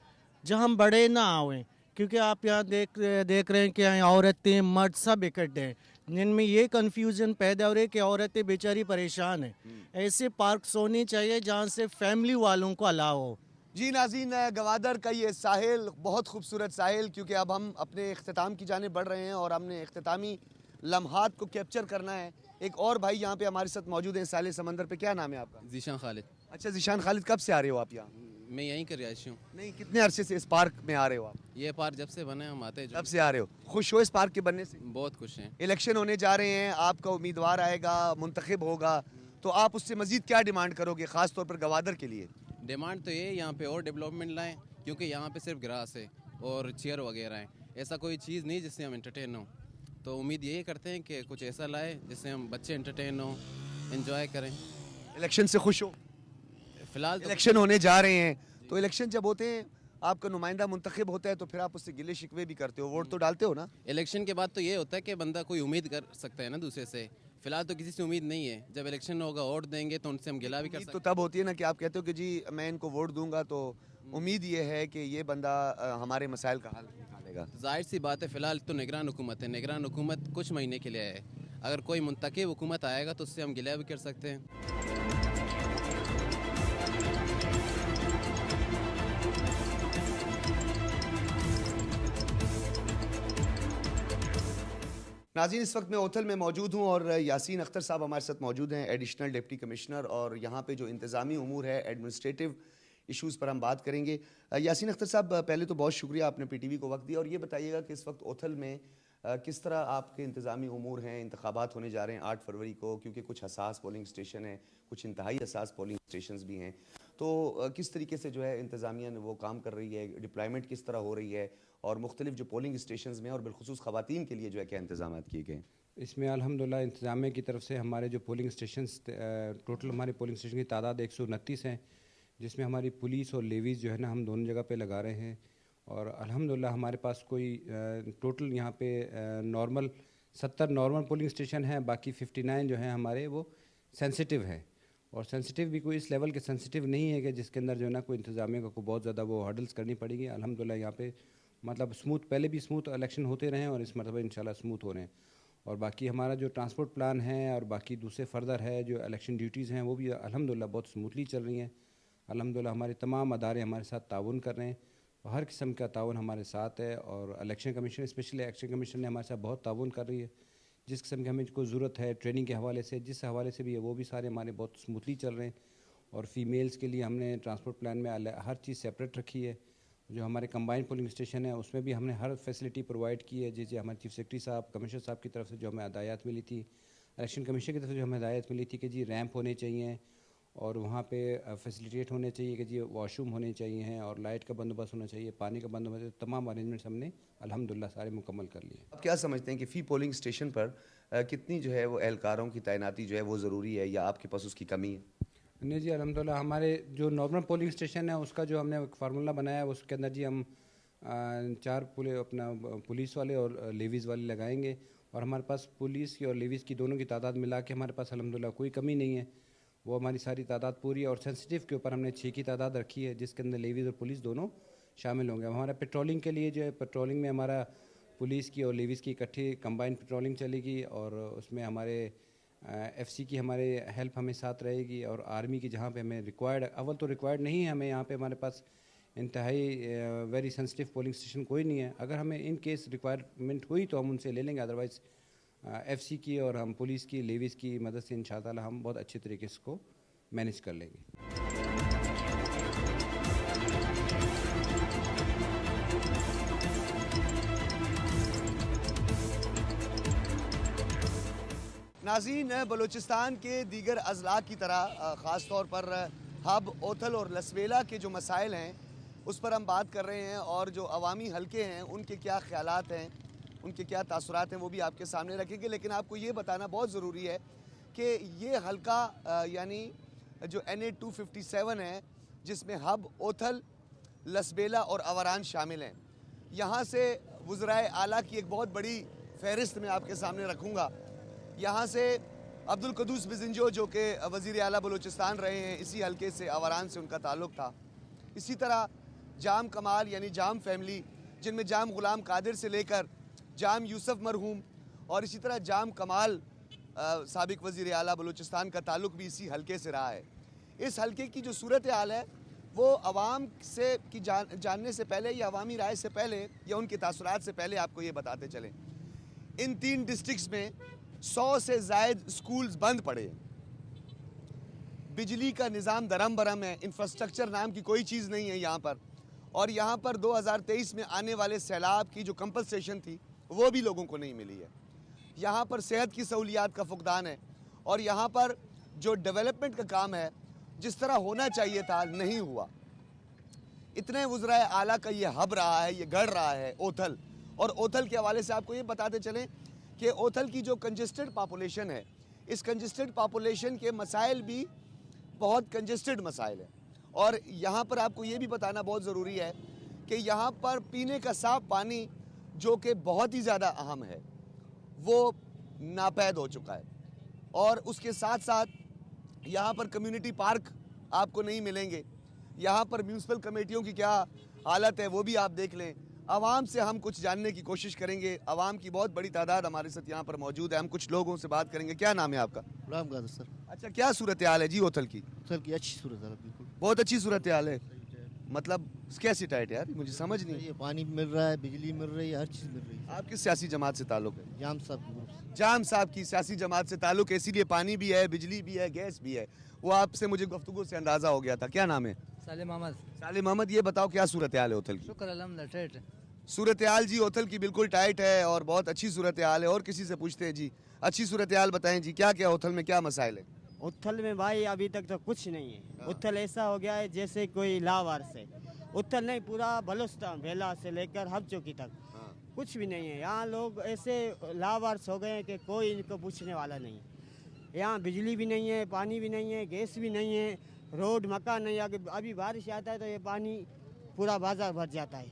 जहाँ हम बड़े ना आवें, क्योंकि आप यहाँ देख रहे हैं कि यहाँ औरतें मर्द सब इकट्ठे हैं, जिनमें ये कंफ्यूजन पैदा हो रही है कि औरतें बेचारी परेशान हैं। ऐसे पार्क्स होने चाहिए जहाँ से फैमिली वालों को अलाउ हो। जी नाज़रीन, गवादर का ये साहिल बहुत खूबसूरत साहिल, क्योंकि अब हम अपने इख्तिताम की जानिब बढ़ रहे हैं और हमने इख्तितामी लम्हात को कैप्चर करना है। एक और भाई यहाँ पे हमारे साथ मौजूद हैं साले समंदर पे। क्या नाम है आपका? ज़ीशान खालिद। अच्छा ज़ीशान खालिद, कब से आ रहे हो आप यहाँ? मैं यहीं का रिहायशी हूँ। नहीं, कितने अरसे से इस पार्क में आ रहे हो आप? ये पार्क जब से बने हम आते हैं। जब से आ रहे हो। खुश हो इस पार्क के बनने से? बहुत खुश हैं। इलेक्शन होने जा रहे हैं, आपका उम्मीदवार आएगा, मुंतखब होगा, तो आप उससे मजीद क्या डिमांड करोगे ख़ास तौर पर गवादर के लिए? डिमांड तो ये यहाँ पे और डेवलपमेंट लाएँ, क्योंकि यहाँ पे सिर्फ ग्रास है और चेयर वगैरह हैं, ऐसा कोई चीज़ नहीं जिससे हम एंटरटेन हों। तो उम्मीद यही करते हैं कि कुछ ऐसा लाए जिससे हम बच्चे एंटरटेन हों, एंजॉय करें। इलेक्शन से खुश हो? फिलहाल तो इलेक्शन होने जा रहे हैं, तो इलेक्शन जब होते हैं आपका नुमाइंदा मुंतखब होता है, तो फिर आप उससे गिले शिकवे भी करते हो, वोट तो डालते हो ना? इलेक्शन के बाद तो ये होता है कि बंदा कोई उम्मीद कर सकता है ना दूसरे से। फिलहाल तो किसी से उम्मीद नहीं है, जब इलेक्शन होगा वोट देंगे तो उनसे हम गिला भी कर सकते हैं। तो तब होती है ना कि आप कहते हो कि जी मैं इनको वोट दूंगा तो उम्मीद ये है कि ये बंदा हमारे मसाइल का हल निकालेगा। जाहिर सी बात है, फिलहाल तो निगरान हुकूमत है, निगरान हुकूमत कुछ महीने के लिए है। अगर कोई मुंतखब हुकूमत आएगा तो उससे हम गिला भी कर सकते हैं। नाज़रीन, इस वक्त मैं ओथल में मौजूद हूँ और यासीन अख्तर साहब हमारे साथ मौजूद हैं, एडिशनल डिप्टी कमिश्नर, और यहाँ पे जो इंतज़ामी उमूर है, एडमिनिस्ट्रेटिव इश्यूज़ पर हम बात करेंगे। यासीन अख्तर साहब, पहले तो बहुत शुक्रिया आपने पीटीवी को वक्त दिया, और ये बताइएगा कि इस वक्त ओथल में किस तरह आपके इंतज़ामी उमूर हैं? इंतखाबात होने जा रहे हैं 8 फरवरी को, क्योंकि कुछ हसास पोलिंग स्टेशन हैं, कुछ इंतहाई हसास पोलिंग स्टेशन भी हैं, तो किस तरीके से जो है इंतज़ामिया ने वो काम कर रही है, डिप्लॉयमेंट किस तरह हो रही है, और मुख्तलिफ जो पोलिंग स्टेशन में और बिलखुसूस ख़वातीन के लिए जो है क्या इंतजाम किए गए? इसमें अल्हम्दुलिल्लाह इंतज़ामिया की तरफ से हमारे जो पोलिंग स्टेशन, टोटल हमारे पोलिंग स्टेशन की तादाद 129 हैं, जिसमें हमारी पुलिस और लेवीज़ जो है ना हम दोनों जगह पे लगा रहे हैं। और अल्हम्दुलिल्लाह हमारे पास कोई टोटल यहाँ पे नॉर्मल 70 नॉर्मल पोलिंग स्टेशन हैं, बाकी 59 जो हैं हमारे वो सेंसिटिव हैं। और सेंसिटिव भी कोई इस लेवल के सेंसिटिव नहीं है कि जिसके अंदर जो है ना कोई इंतज़ामिया को बहुत ज़्यादा वो हर्डल्स करनी पड़ेगी। अल्हम्दुलिल्लाह यहाँ पे मतलब स्मूथ, पहले भी स्मूथ इलेक्शन होते रहे हैं और इस मरतबा इंशाल्लाह स्मूथ हो रहे हैं। और बाकी हमारा जो ट्रांसपोर्ट प्लान है और बाकी दूसरे फर्दर है जो इलेक्शन ड्यूटीज़ हैं वो भी अल्हम्दुलिल्लाह बहुत स्मूथली चल रही हैं। अल्हम्दुलिल्लाह हमारे तमाम अदारे हमारे साथ ताउन कर रहे हैं, हर किस्म का ताउन हमारे साथ है। और election commission, specially election commission ने हमारे साथ बहुत ताउन कर रही है, जिस किस्म की हमें कोई ज़रूरत है ट्रेनिंग के हवाले से, जिस हवाले से भी है वो भी सारे हमारे बहुत स्मूथली चल रहे हैं। और फीमेल्स के लिए हमने ट्रांसपोर्ट प्लान में हर चीज़ सेपरेट रखी है। जो हमारे कंबाइंड पोलिंग स्टेशन है उसमें भी हमने हर फैसिलिटी प्रोवाइड की है, जैसे हमारे चीफ सेक्रेटरी साहब, कमिश्नर साहब की तरफ से जो हमें हदायत मिली थी, इलेक्शन कमीशन की तरफ से जो हमें हदायत मिली थी कि जी रैंप होने चाहिए और वहाँ पे फैसिलिटेट होने चाहिए, कि जी वॉशरूम होने चाहिए हैं और लाइट का बंदोबस्त होना चाहिए, पानी का बंदोबस्त, तमाम अरेंजमेंट्स हमने अल्हम्दुलिल्लाह सारे मुकम्मल कर लिए। अब क्या समझते हैं कि फ़ी पोलिंग स्टेशन पर कितनी जो है वो एहलकारों की तैनाती जो है वो ज़रूरी है, या आपके पास उसकी कमी है? नहीं जी, अल्हम्दुलिल्लाह हमारे जो नॉर्मल पोलिंग स्टेशन है उसका जो हमने फार्मूला बनाया है उसके अंदर जी हम 4 पुलिस वाले और लेवीज़ वाले लगाएंगे। और हमारे पास पुलिस की और लेवीज़ की दोनों की तादाद मिला के हमारे पास अल्हम्दुलिल्लाह कोई कमी नहीं है, वो हमारी सारी तादाद पूरी है। और सेंसिटिव के ऊपर हमने 6 की तादाद रखी है, जिसके अंदर लेवीज़ और पुलिस दोनों शामिल होंगे। हमारा पेट्रोलिंग के लिए जो है, पेट्रोलिंग में हमारा पुलिस की और लेवीज़ की इकट्ठी कंबाइंड पेट्रोलिंग चलेगी, और उसमें हमारे FC की हमारे हेल्प हमें साथ रहेगी। और आर्मी की जहाँ पे हमें रिक्वायर्ड, अव्वल तो रिक्वायर्ड नहीं है हमें, यहाँ पे हमारे पास इंतहाई वेरी सेंसिटिव पोलिंग स्टेशन कोई नहीं है। अगर हमें इन केस रिक्वायरमेंट हुई तो हम उनसे ले लेंगे, अदरवाइज़ FC की और हम पुलिस की, लेवीज़ की मदद से इंशाअल्लाह हम बहुत अच्छे तरीके से इसको मैनेज कर लेंगे। नाज़रीन, बलूचिस्तान के दीगर अजला की तरह ख़ास तौर पर हब, ओथल और लसबेला के जो मसाइल हैं उस पर हम बात कर रहे हैं और जो अवामी हलके हैं उनके क्या ख्यालात हैं, उनके क्या तासुरात हैं वो भी आपके सामने रखेंगे। लेकिन आपको ये बताना बहुत ज़रूरी है कि ये हलका यानी जो NA 257 है जिसमें हब, ओथल, लसबेला और अवरान शामिल हैं, यहाँ से वज़राए आला की एक बहुत बड़ी फहरिस्त मैं आपके सामने रखूँगा। यहाँ से अब्दुल कुद्दूस बिज़िंजो जो कि वज़ीर आला बलूचिस्तान रहे हैं, इसी हलके से अवरान से उनका ताल्लुक़ था। इसी तरह जाम कमाल यानी जाम फैमिली, जिनमें जाम ग़ुलाम कादिर से लेकर जाम यूसुफ मरहूम और इसी तरह जाम कमाल साबिक वज़ीर आला बलूचिस्तान का ताल्लुक़ भी इसी हलके से रहा है। इस हलके की जो सूरत हाल है वो अवाम से की जानने से पहले या अवामी राय से पहले या उनके तासुरात से पहले आपको ये बताते चलें, इन 3 डिस्ट्रिक्ट्स में 100 से ज़ायद स्कूल्स बंद पड़े, बिजली का निज़ाम दरम बरम है, इंफ्रास्ट्रक्चर नाम की कोई चीज़ नहीं है यहाँ पर। और यहाँ पर 2023 में आने वाले सैलाब की जो कंपनसेशन थी वो भी लोगों को नहीं मिली है। यहाँ पर सेहत की सहूलियात का फुकदान है और यहाँ पर जो डेवलपमेंट का काम है जिस तरह होना चाहिए था नहीं हुआ। इतने वज़राए आला का ये हब रहा है, ये गढ़ रहा है ओथल। और ओथल के हवाले से आपको ये बताते चलें कि ओथल की जो कंजेस्टेड पॉपुलेशन है, इस कंजेस्टेड पॉपुलेशन के मसाइल भी बहुत कंजेस्टेड मसाइल है। और यहाँ पर आपको ये भी बताना बहुत ज़रूरी है कि यहाँ पर पीने का साफ़ पानी जो कि बहुत ही ज़्यादा अहम है वो नापैद हो चुका है। और उसके साथ साथ यहाँ पर कम्युनिटी पार्क आपको नहीं मिलेंगे। यहाँ पर म्यूनसिपल कमेटियों की क्या हालत है वो भी आप देख लें। आवाम से हम कुछ जानने की कोशिश करेंगे। आवाम की बहुत बड़ी तादाद हमारे साथ यहाँ पर मौजूद है। हम कुछ लोगों से बात करेंगे। क्या नाम है आपका? गुलाम कादिर सर। अच्छा, क्या सूरत हाल है जी ओथल की? ओथल की अच्छी सूरत हाल, बिल्कुल बहुत अच्छी सूरत हाल है। मतलब कैसी टाइट है यार, मुझे समझ नहीं। ये पानी मिल रहा है, बिजली मिल रही है, हर चीज़ मिल रही है। आप किस सियासी जमात से ताल्लुक़ है? जाम साहब की ग्रुप से। जाम साहब की सियासी जमात से ताल्लुक़ है, इसीलिए पानी भी है, बिजली भी है, गैस भी है। वो आपसे मुझे गुफ्तगू से अंदाज़ा हो गया था। क्या नाम है? सालिम अहमद। सालिम अहमद, ये बताओ क्या सूरत हाल है ओथल की? शुक्र अल्हम्दुलिल्लाह। सूरत हाल जी ओथल की बिल्कुल टाइट है और बहुत अच्छी सूरत हाल है। और किसी से पूछते हैं जी, अच्छी सूरत हाल बताएं जी, क्या क्या ओथल में क्या मसाइल है? उथल में भाई अभी तक तो कुछ नहीं है। उथल ऐसा हो गया है जैसे कोई लावारिस है। उथल नहीं, पूरा बलूचिस्तान बेला से लेकर हब चौकी तक कुछ भी नहीं है। यहाँ लोग ऐसे लावारिस हो गए हैं कि कोई इनको पूछने वाला नहीं है। यहाँ बिजली भी नहीं है, पानी भी नहीं है, गैस भी नहीं है, रोड मकान नहीं है। अभी बारिश आता है तो ये पानी पूरा बाजार भर जाता है।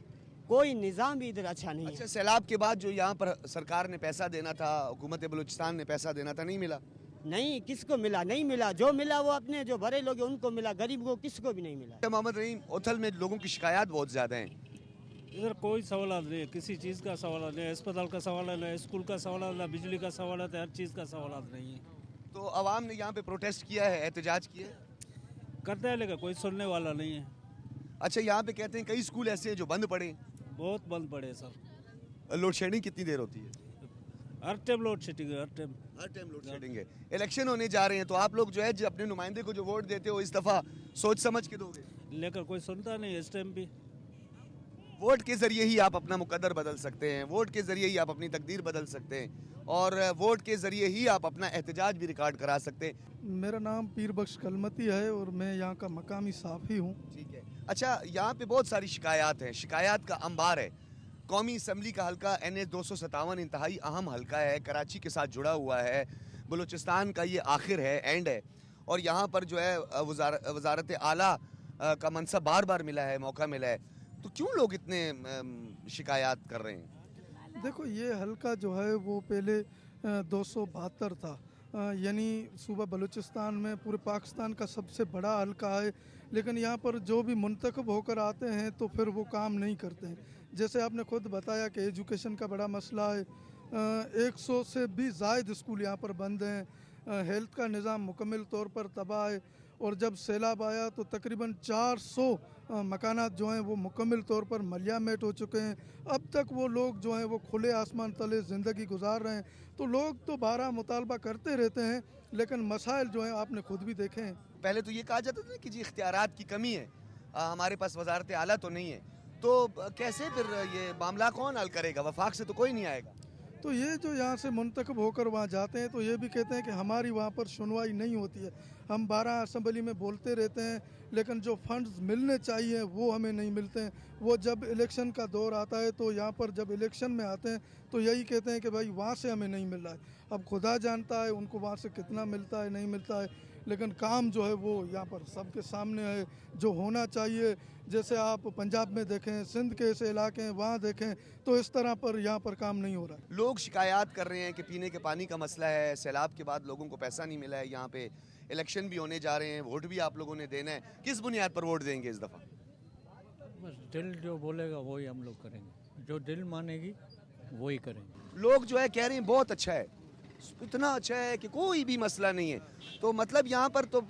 कोई निज़ाम भी इधर अच्छा नहीं है। अच्छा, सैलाब के बाद जो यहाँ पर सरकार ने पैसा देना था, हुकूमत बलूचिस्तान ने पैसा देना था, नहीं मिला? नहीं, किसको मिला? नहीं मिला। जो मिला वो अपने जो बड़े लोग हैं उनको मिला, गरीब को किसको भी नहीं मिला। मोहम्मद रहीम, ओथल में लोगों की शिकायत बहुत ज़्यादा हैं। इधर कोई सवाल नहीं है, किसी चीज़ का सवाल नहीं है, अस्पताल का सवाल नहीं, स्कूल का सवाल नहीं, बिजली का सवाल है, हर चीज़ का सवाल नहीं है। तो आवाम ने यहाँ पे प्रोटेस्ट किया है, एहतजाज किया है? करते हैं लेकिन कोई सुनने वाला नहीं है। अच्छा, यहाँ पे कहते हैं कई स्कूल ऐसे हैं जो बंद पड़े। बहुत बंद पड़े सर। लोड शेडिंग कितनी देर होती है? हर टाइम लोड शेडिंग है, हर टाइम लोड शेडिंग है। इलेक्शन होने जा रहे हैं तो आप लोग जो है अपने नुमाइंदे को जो वोट देते हो इस दफ़ा सोच समझ के दोगे? लेकर कोई सुनता नहीं इस टाइम भी। वोट के ज़रिए ही आप अपना मुकद्दर बदल सकते हैं, वोट के ज़रिए ही आप अपनी तकदीर बदल सकते हैं और वोट के ज़रिए ही आप अपना एहतजाज भी रिकॉर्ड करा सकते हैं। मेरा नाम पीर बख्श कलमती है और मैं यहाँ का मकामी साफ़ी हूँ। ठीक है। अच्छा, यहाँ पे बहुत सारी शिकायत हैं, शिकायत का अंबार है। कौमी असम्बली का हल्का NA 257 इंतहाई अहम हल्का है, कराची के साथ जुड़ा हुआ है, बलूचिस्तान का ये आखिर है, एंड है। और यहाँ पर जो है वजारत आला का मनसब बार बार मिला है, मौका मिला है, तो क्यों लोग इतने शिकायत कर रहे हैं? देखो, ये हल्का जो है वो पहले 272 था, यानी सूबा बलूचिस्तान में पूरे पाकिस्तान का सबसे बड़ा हल्का है। लेकिन यहाँ पर जो भी मुंतखब होकर आते हैं तो फिर वो काम नहीं करते हैं। जैसे आपने खुद बताया कि एजुकेशन का बड़ा मसला है, 100 से भी ज़ायद स्कूल यहाँ पर बंद हैं, हेल्थ का निज़ाम मुकम्मल तौर पर तबाह है। और जब सैलाब आया तो तकरीबन 400 मकानात जो हैं वो मुकम्मल तौर पर मलियामेट हो चुके हैं। अब तक वो लोग जो हैं वो खुले आसमान तले ज़िंदगी गुजार रहे हैं। तो लोग तो बारहा मुतालबा करते रहते हैं लेकिन मसाइल जो हैं आपने खुद भी देखे हैं। पहले तो ये कहा जाता था कि जी इख्तियारात की कमी है, हमारे पास वजारत आला तो नहीं है, तो कैसे फिर ये मामला कौन हल करेगा? वफाक से तो कोई नहीं आएगा। तो ये जो यहाँ से मुंतखब होकर वहाँ जाते हैं तो ये भी कहते हैं कि हमारी वहाँ पर सुनवाई नहीं होती है। हम 12 असम्बली में बोलते रहते हैं लेकिन जो फंड्स मिलने चाहिए वो हमें नहीं मिलते हैं। वो जब इलेक्शन का दौर आता है तो यहाँ पर जब इलेक्शन में आते हैं तो यही कहते हैं कि भाई वहाँ से हमें नहीं मिल रहा है। अब खुदा जानता है उनको वहाँ से कितना मिलता है नहीं मिलता है, लेकिन काम जो है वो यहाँ पर सबके सामने है जो होना चाहिए। जैसे आप पंजाब में देखें, सिंध के ऐसे इलाके हैं वहाँ देखें तो इस तरह पर यहाँ पर काम नहीं हो रहा है। लोग शिकायत कर रहे हैं कि पीने के पानी का मसला है, सैलाब के बाद लोगों को पैसा नहीं मिला है, यहाँ पे इलेक्शन भी होने जा रहे हैं, वोट भी आप लोगों ने देना है। किस बुनियाद पर वोट देंगे इस दफ़ा? बस दिल जो बोलेगा वही हम लोग करेंगे, जो दिल मानेगी वही करेंगे। लोग जो है कह रहे हैं बहुत अच्छा है, इतना अच्छा है कि कोई भी मसला नहीं है। तो मतलब यहाँ पर तो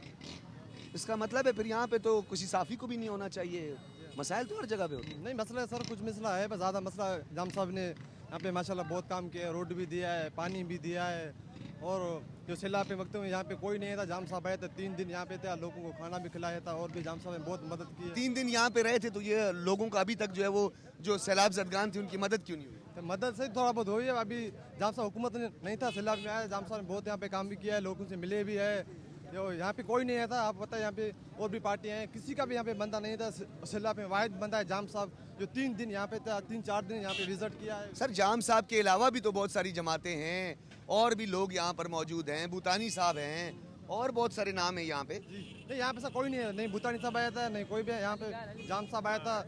इसका मतलब है फिर यहाँ पे तो किसी साफ़ी को भी नहीं होना चाहिए। मसाइल तो हर जगह पे होते हैं। नहीं मसला है सर, कुछ मसला है, बस ज़्यादा मसला जाम साहब ने यहाँ पे माशाल्लाह बहुत काम किया है, रोड भी दिया है, पानी भी दिया है। और जो सैलाब के वक्त में यहाँ पे कोई नहीं था, जाम साहब आए थे, 3 दिन यहाँ पे थे, लोगों को खाना भी खिलाया था और भी जाम साहब ने बहुत मदद की है। 3 दिन यहाँ पे रहे थे तो ये लोगों का अभी तक जो है वो जो सैलाब ज़दगान थे उनकी मदद क्यों नहीं हुई? तो मदद से थोड़ा बहुत हुई है। अभी जाम साहब हुकूमत नहीं था, सैलाब में आया, जाम साहब ने बहुत यहाँ पे काम भी किया है, लोगों से मिले भी है। जो यहाँ पे कोई नहीं था, आप पता है यहाँ पे और भी पार्टियाँ हैं, किसी का भी यहाँ पे बंदा नहीं था। सैलाब में वाहिद बंदा है जाम साहब जो 3 दिन यहाँ पे था, 3-4 दिन यहाँ पे विजिट किया है। सर जाम साहब के अलावा भी तो बहुत सारी जमातें हैं और भी लोग यहाँ पर मौजूद हैं, भूतानी साहब हैं और बहुत सारे नाम है यहाँ पे। नहीं यहाँ पे ऐसा कोई नहीं है, नहीं भूतानी साहब आया था, नहीं कोई भी यहाँ पे जाम साहब आया था।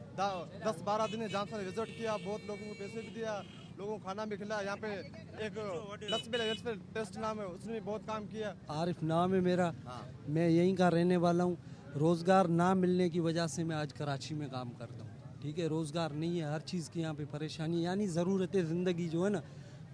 10-12 दिन जाम साहब ने विजिट किया, बहुत लोगों को पैसे भी दिया, लोगों को खाना भी खिलाया। यहाँ पे एक वेलफेयर टेस्ट नाम है, उसने भी बहुत काम किया। आरिफ नाम है मेरा, मैं यहीं का रहने वाला हूँ। रोज़गार ना मिलने की वजह से मैं आज कराची में काम करता हूँ। ठीक है, रोज़गार नहीं है, हर चीज़ की यहाँ पे परेशानी, यानी ज़रूरत ज़िंदगी जो है ना,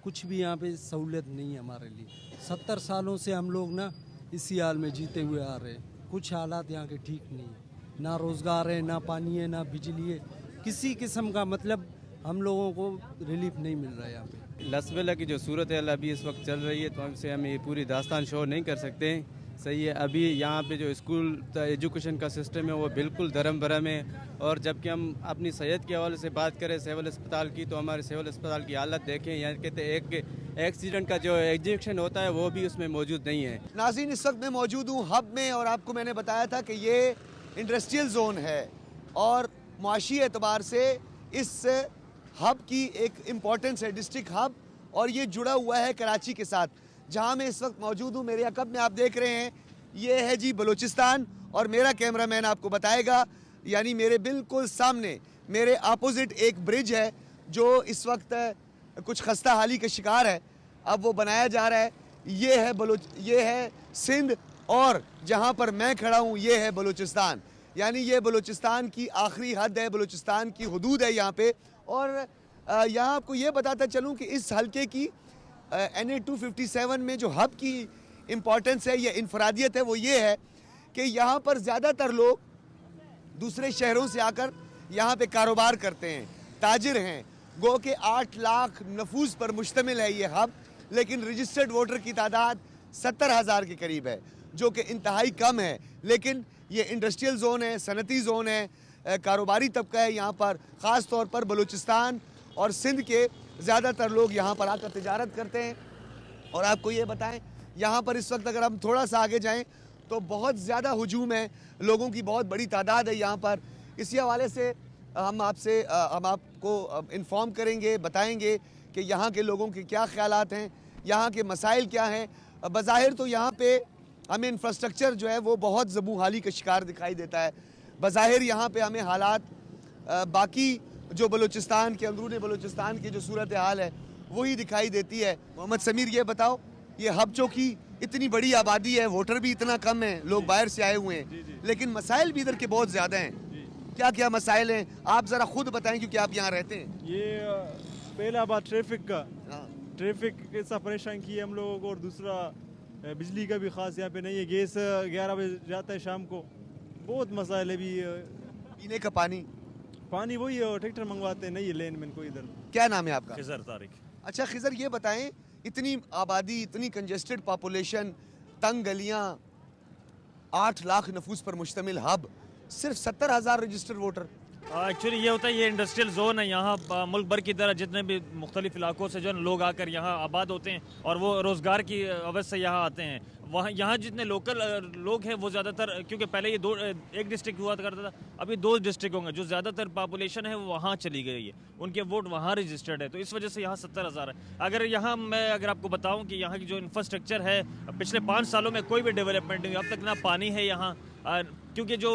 कुछ भी यहाँ पे सहूलियत नहीं है हमारे लिए। 70 सालों से हम लोग ना इसी हाल में जीते हुए आ रहे हैं। कुछ हालात यहाँ के ठीक नहीं है, ना रोज़गार है, ना पानी है, ना बिजली है, किसी किस्म का मतलब हम लोगों को रिलीफ नहीं मिल रहा है यहाँ पे। लसबेला की जो सूरत है अभी इस वक्त चल रही है तो हमसे हम ये पूरी दास्तान शो नहीं कर सकते। सही है, अभी यहाँ पे जो स्कूल एजुकेशन का सिस्टम है वो बिल्कुल धर्म भरम है। और जबकि हम अपनी सेहत के हवाले से बात करें सिविल अस्पताल की, तो हमारे सिविल अस्पताल की हालत देखें, यहाँ कहते हैं एक एक्सीडेंट का जो एग्जीक्यूशन होता है वो भी उसमें मौजूद नहीं है। नाज़रीन इस वक्त मैं मौजूद हूँ हब में और आपको मैंने बताया था कि ये इंडस्ट्रियल जोन है और मुआशी एतबार से इस हब की एक इम्पोर्टेंस है, डिस्ट्रिक्ट हब, और ये जुड़ा हुआ है कराची के साथ जहाँ मैं इस वक्त मौजूद हूँ। मेरे अकब में आप देख रहे हैं ये है जी बलूचिस्तान और मेरा कैमरामैन आपको बताएगा, यानी मेरे बिल्कुल सामने मेरे अपोजिट एक ब्रिज है जो इस वक्त कुछ खस्ता हाली का शिकार है, अब वो बनाया जा रहा है। ये है सिंध और जहाँ पर मैं खड़ा हूँ ये है बलूचिस्तान, यानी ये बलूचिस्तान की आखिरी हद है, बलूचिस्तान की हुदूद है यहाँ पे। और यहाँ आपको ये बताता चलूँ कि इस हल्के की NA 257 में जो हब की इम्पोर्टेंस है या इनफरादियत है वो ये है कि यहाँ पर ज़्यादातर लोग दूसरे शहरों से आकर यहाँ पे कारोबार करते हैं, ताजिर हैं। गो के 8 लाख नफूस पर मुश्तमिल है ये हब, लेकिन रजिस्टर्ड वोटर की तादाद 70,000 के करीब है, जो कि इंतहाई कम है। लेकिन ये इंडस्ट्रियल जोन है, सनती जोन है, कारोबारी तबका है यहाँ पर। ख़ास तौर पर बलूचिस्तान और सिंध के ज़्यादातर लोग यहाँ पर आकर तिजारत करते हैं। और आपको ये बताएं यहाँ पर इस वक्त अगर हम थोड़ा सा आगे जाएं तो बहुत ज़्यादा हुजूम है, लोगों की बहुत बड़ी तादाद है यहाँ पर। इसी हवाले से हम आपको इन्फॉर्म करेंगे, बताएंगे कि यहाँ के लोगों के क्या ख्यालात हैं, यहाँ के मसाइल क्या हैं। बज़ाहिर तो यहाँ पे हमें इंफ्रास्ट्रक्चर जो है वो बहुत ज़बू हाली का शिकार दिखाई देता है। बज़ाहिर यहाँ पे हमें हालात बाकी जो बलूचिस्तान के अंदरूनी बलूचिस्तान की जो सूरत हाल है वही दिखाई देती है। मोहम्मद समीर ये बताओ, ये हब चौकी इतनी बड़ी आबादी है, वोटर भी इतना कम है, लोग बाहर से आए हुए हैं, लेकिन मसाइल भी इधर के बहुत ज़्यादा हैं। क्या क्या मसाइल हैं आप ज़रा खुद बताएं क्योंकि आप यहाँ रहते हैं। ये पहला बात ट्रैफिक का, ट्रैफिक कैसा परेशान किया हम लोगों को, और दूसरा बिजली का भी खास यहाँ पे नहीं है, गैस 11 बजे जाता है शाम को, बहुत मसाइल है। भी पीने का पानी वही ट्रैक्टर मंगवाते हैं, नहीं है लेन में कोई इधर। क्या नाम है आपका? खिजर तारिक। अच्छा खिजर, ये बताएं इतनी आबादी, इतनी कंजेस्टेड पॉपुलेशन, तंग गलियां, 8 लाख नफूस पर मुश्तमिल हब, सिर्फ 70,000 रजिस्टर्ड वोटर, एक्चुअली ये होता है, ये इंडस्ट्रियल जोन है, यहाँ मुल्क भर की तरह जितने भी मुख्तलिफ इलाकों से जो है लोग आकर यहाँ आबाद होते हैं और वो रोज़गार की अवध से यहाँ आते हैं। वहाँ यहाँ जितने लोकल लोग हैं वो ज़्यादातर, क्योंकि पहले ये एक डिस्ट्रिक्ट हुआ करता था, अभी 2 डिस्ट्रिक्ट होंगे, जो ज़्यादातर पॉपुलेशन है वो वहाँ चली गई है, उनके वोट वहाँ रजिस्टर्ड है, तो इस वजह से यहाँ 70,000 है। अगर आपको बताऊँ कि यहाँ की जो इंफ्रास्ट्रक्चर है, पिछले 5 सालों में कोई भी डेवलपमेंट नहीं, अब तक ना पानी है यहाँ, क्योंकि जो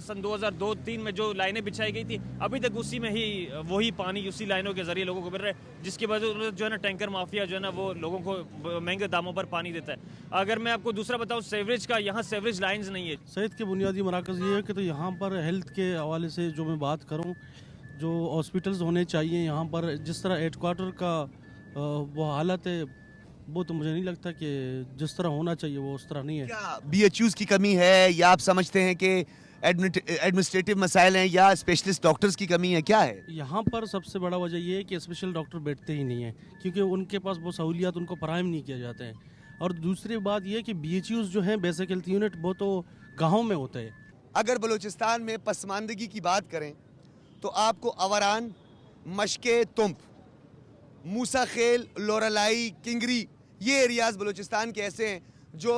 सन 2002-3 में जो लाइनें बिछाई गई थी, अभी तक उसी में ही वही पानी उसी लाइनों के जरिए लोगों को मिल रहा है, जिसकी वजह से जो है ना टैंकर माफिया जो है ना वो लोगों को महंगे दामों पर पानी देता है। अगर मैं आपको दूसरा बताऊं सीवरेज का, यहाँ सीवरेज लाइन्स नहीं है। सेहत के बुनियादी मराकज़ ये है कि तो यहाँ पर हेल्थ के हवाले से जो मैं बात करूँ, जो हॉस्पिटल्स होने चाहिए यहाँ पर, जिस तरह हेडक्वार्टर का वो हालत है, वो तो मुझे नहीं लगता कि जिस तरह होना चाहिए वो उस तरह नहीं है। क्या BHUs की कमी है, या आप समझते हैं कि एडमिनिस्ट्रेटिव मसाइल हैं, या स्पेशलिस्ट डॉक्टर्स की कमी है, क्या है? यहाँ पर सबसे बड़ा वजह ये है कि स्पेशल डॉक्टर बैठते ही नहीं है, क्योंकि उनके पास वो सहूलियात उनको फराहम नहीं किया जाते हैं। और दूसरी बात ये कि BHUs जो हैं, बेसिक हेल्थ यूनिट, वो तो गाँव में होते हैं। अगर बलूचिस्तान में पसमानदगी की बात करें तो आपको अवरान, मशके तुंप, मूसा खेल, लोरलाई, किंगरी, ये एरियाज बलूचिस्तान के ऐसे हैं जो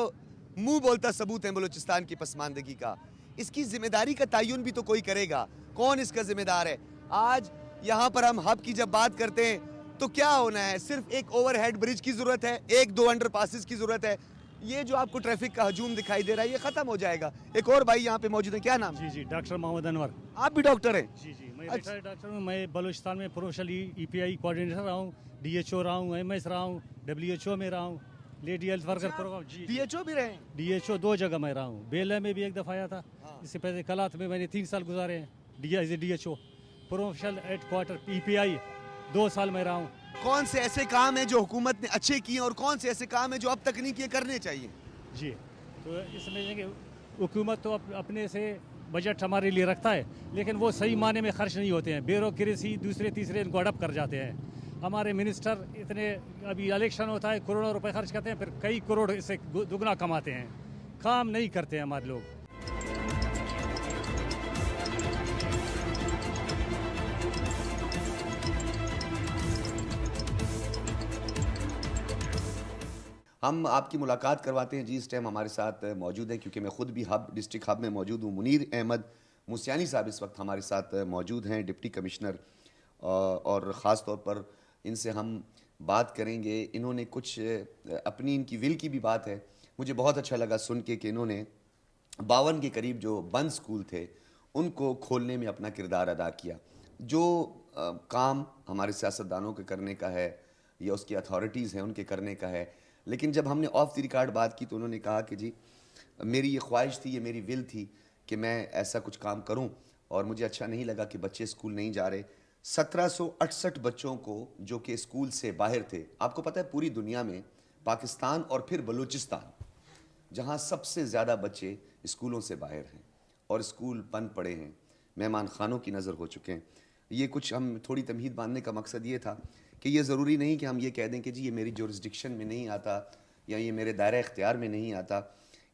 मुंह बोलता सबूत हैं बलूचिस्तान की पसमानदगी का। इसकी जिम्मेदारी का तयन भी तो कोई करेगा, कौन इसका जिम्मेदार है? आज यहाँ पर हम हब की जब बात करते हैं तो क्या होना है? सिर्फ एक ओवरहेड ब्रिज की जरूरत है, 1-2 अंडरपासेस की जरूरत है। ये जो आपको ट्रैफिक का हजूम दिखाई दे रहा है ये खत्म हो जाएगा। एक और भाई यहाँ पे मौजूद है, क्या नाम? जी, डॉक्टर मोहम्मद अनवर। आप भी डॉक्टर हैं? जी, मैं रिटायर्ड डॉक्टर हूँ। मैं बलूचिस्तान में प्रोफेशनली EPI कोऑर्डिनेटर रहा हूँ, DHO रहा हूँ, MS रहा हूँ, WHO में रहा हूँ, लेडी हेल्थ वर्कर प्रोग्राम। जी, DHO भी रहे? DHO 2 जगह मैं रहा हूँ, बेला में भी एक दफ़ा आया था, इससे पहले कलात में मैंने 3 साल गुजारे हैं DHO। प्रोफेशनल हेडक्वार्टर EPI 2 साल में रहा हूँ। कौन से ऐसे काम है जो हुकूमत ने अच्छे किए और कौन से ऐसे काम है जो अब तक नहीं किए, करने चाहिए? जी, तो इसमें हुकूमत तो अपने से बजट हमारे लिए रखता है, लेकिन वो सही माने में खर्च नहीं होते हैं, ब्यूरोक्रेसी दूसरे तीसरे इनको अडप कर जाते हैं। हमारे मिनिस्टर इतने, अभी इलेक्शन होता है, करोड़ों रुपए खर्च करते हैं, फिर कई करोड़ इससे दुगना कमाते हैं, काम नहीं करते हैं हमारे लोग। हम आपकी मुलाकात करवाते हैं जी। इस टाइम हमारे साथ मौजूद हैं, क्योंकि मैं खुद भी डिस्ट्रिक्ट हब में मौजूद हूँ। मुनीर अहमद मूसियानी साहब इस वक्त हमारे साथ मौजूद हैं, डिप्टी कमिश्नर, और ख़ास तौर पर इनसे हम बात करेंगे। इन्होंने कुछ अपनी इनकी विल की भी बात है। मुझे बहुत अच्छा लगा सुन के कि इन्होंने 52 के करीब जो बंद स्कूल थे उनको खोलने में अपना किरदार अदा किया। जो काम हमारे सियासतदानों के करने का है या उसकी अथॉरिटीज़ हैं उनके करने का है, लेकिन जब हमने ऑफ द रिकॉर्ड बात की तो उन्होंने कहा कि जी मेरी ये ख्वाहिश थी, ये मेरी विल थी कि मैं ऐसा कुछ काम करूं, और मुझे अच्छा नहीं लगा कि बच्चे स्कूल नहीं जा रहे। 1768 बच्चों को जो कि स्कूल से बाहर थे, आपको पता है पूरी दुनिया में पाकिस्तान और फिर बलूचिस्तान जहां सबसे ज़्यादा बच्चे स्कूलों से बाहर हैं और स्कूल बंद पड़े हैं, मेहमान खानों की नज़र हो चुके हैं। ये कुछ हम थोड़ी तमहीद बांधने का मकसद ये था कि ये ज़रूरी नहीं कि हम ये कह दें कि जी ये मेरी जुरिस्डिक्शन में नहीं आता या ये मेरे दायरा इख्तियार में नहीं आता।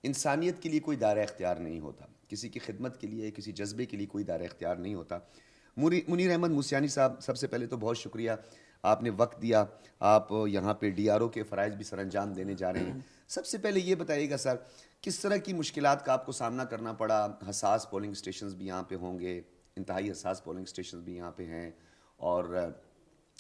इंसानियत के लिए कोई दायरा इख्तियार नहीं होता, किसी की खिदमत के लिए, किसी जज्बे के लिए कोई दायरा इख्तियार नहीं होता। मुनीर अहमद मूसियानी साहब, सबसे पहले तो बहुत शुक्रिया, आपने वक्त दिया, आप यहाँ पे DRO के फ़राइज़ भी सरअंजाम देने जा रहे हैं। सबसे पहले ये बताइएगा सर, किस तरह की मुश्किलात का आपको सामना करना पड़ा? हसास पोलिंग स्टेशंस भी यहाँ पे होंगे, इंतहाई हसास पोलिंग स्टेशंस भी यहाँ पे हैं, और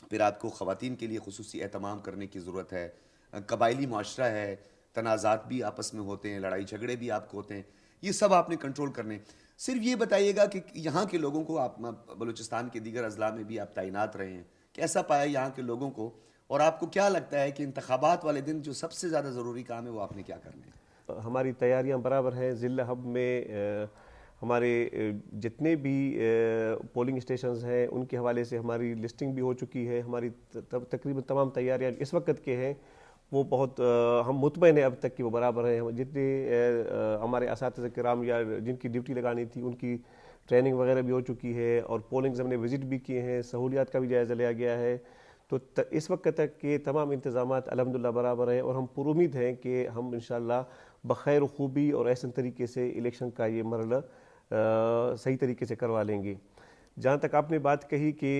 फिर आपको ख़वातीन के लिए खुसूसी एहतमाम करने की ज़रूरत है। कबायली मुआशरा है, तनाज़ात भी आपस में होते हैं, लड़ाई झगड़े भी आपको होते हैं, ये सब आपने कंट्रोल करने। सिर्फ ये बताइएगा कि यहाँ के लोगों को, आप बलूचिस्तान के दीगर अजला में भी आप तैनात रहे हैं, कैसा पाया यहाँ के लोगों को, और आपको क्या लगता है कि इंतखाबात वाले दिन जो सबसे ज़्यादा ज़रूरी काम है वो आपने क्या करना है? हमारी तैयारियाँ बराबर हैं। ज़िला हब में हमारे जितने भी पोलिंग स्टेशंस हैं उनके हवाले से हमारी लिस्टिंग भी हो चुकी है। हमारी तकरीबन तमाम तैयारियाँ इस वक्त के हैं वो बहुत हम मुतमईन हैं अब तक कि वो बराबर हैं। जितने हमारे असातिज़ा किराम या जिनकी ड्यूटी लगानी थी उनकी ट्रेनिंग वगैरह भी हो चुकी है, और पोलिंग्स हमने विज़िट भी किए हैं, सहूलियात का भी जायज़ा लिया गया है। तो इस वक्त तक के तमाम इंतज़ामात अल्हम्दुलिल्लाह बराबर हैं, और हम पुरुमीद हैं कि हम इंशाअल्लाह बख़ैर खूबी और ऐसे तरीके से इलेक्शन का ये मरहला सही तरीके से करवा लेंगे। जहाँ तक आपने बात कही कि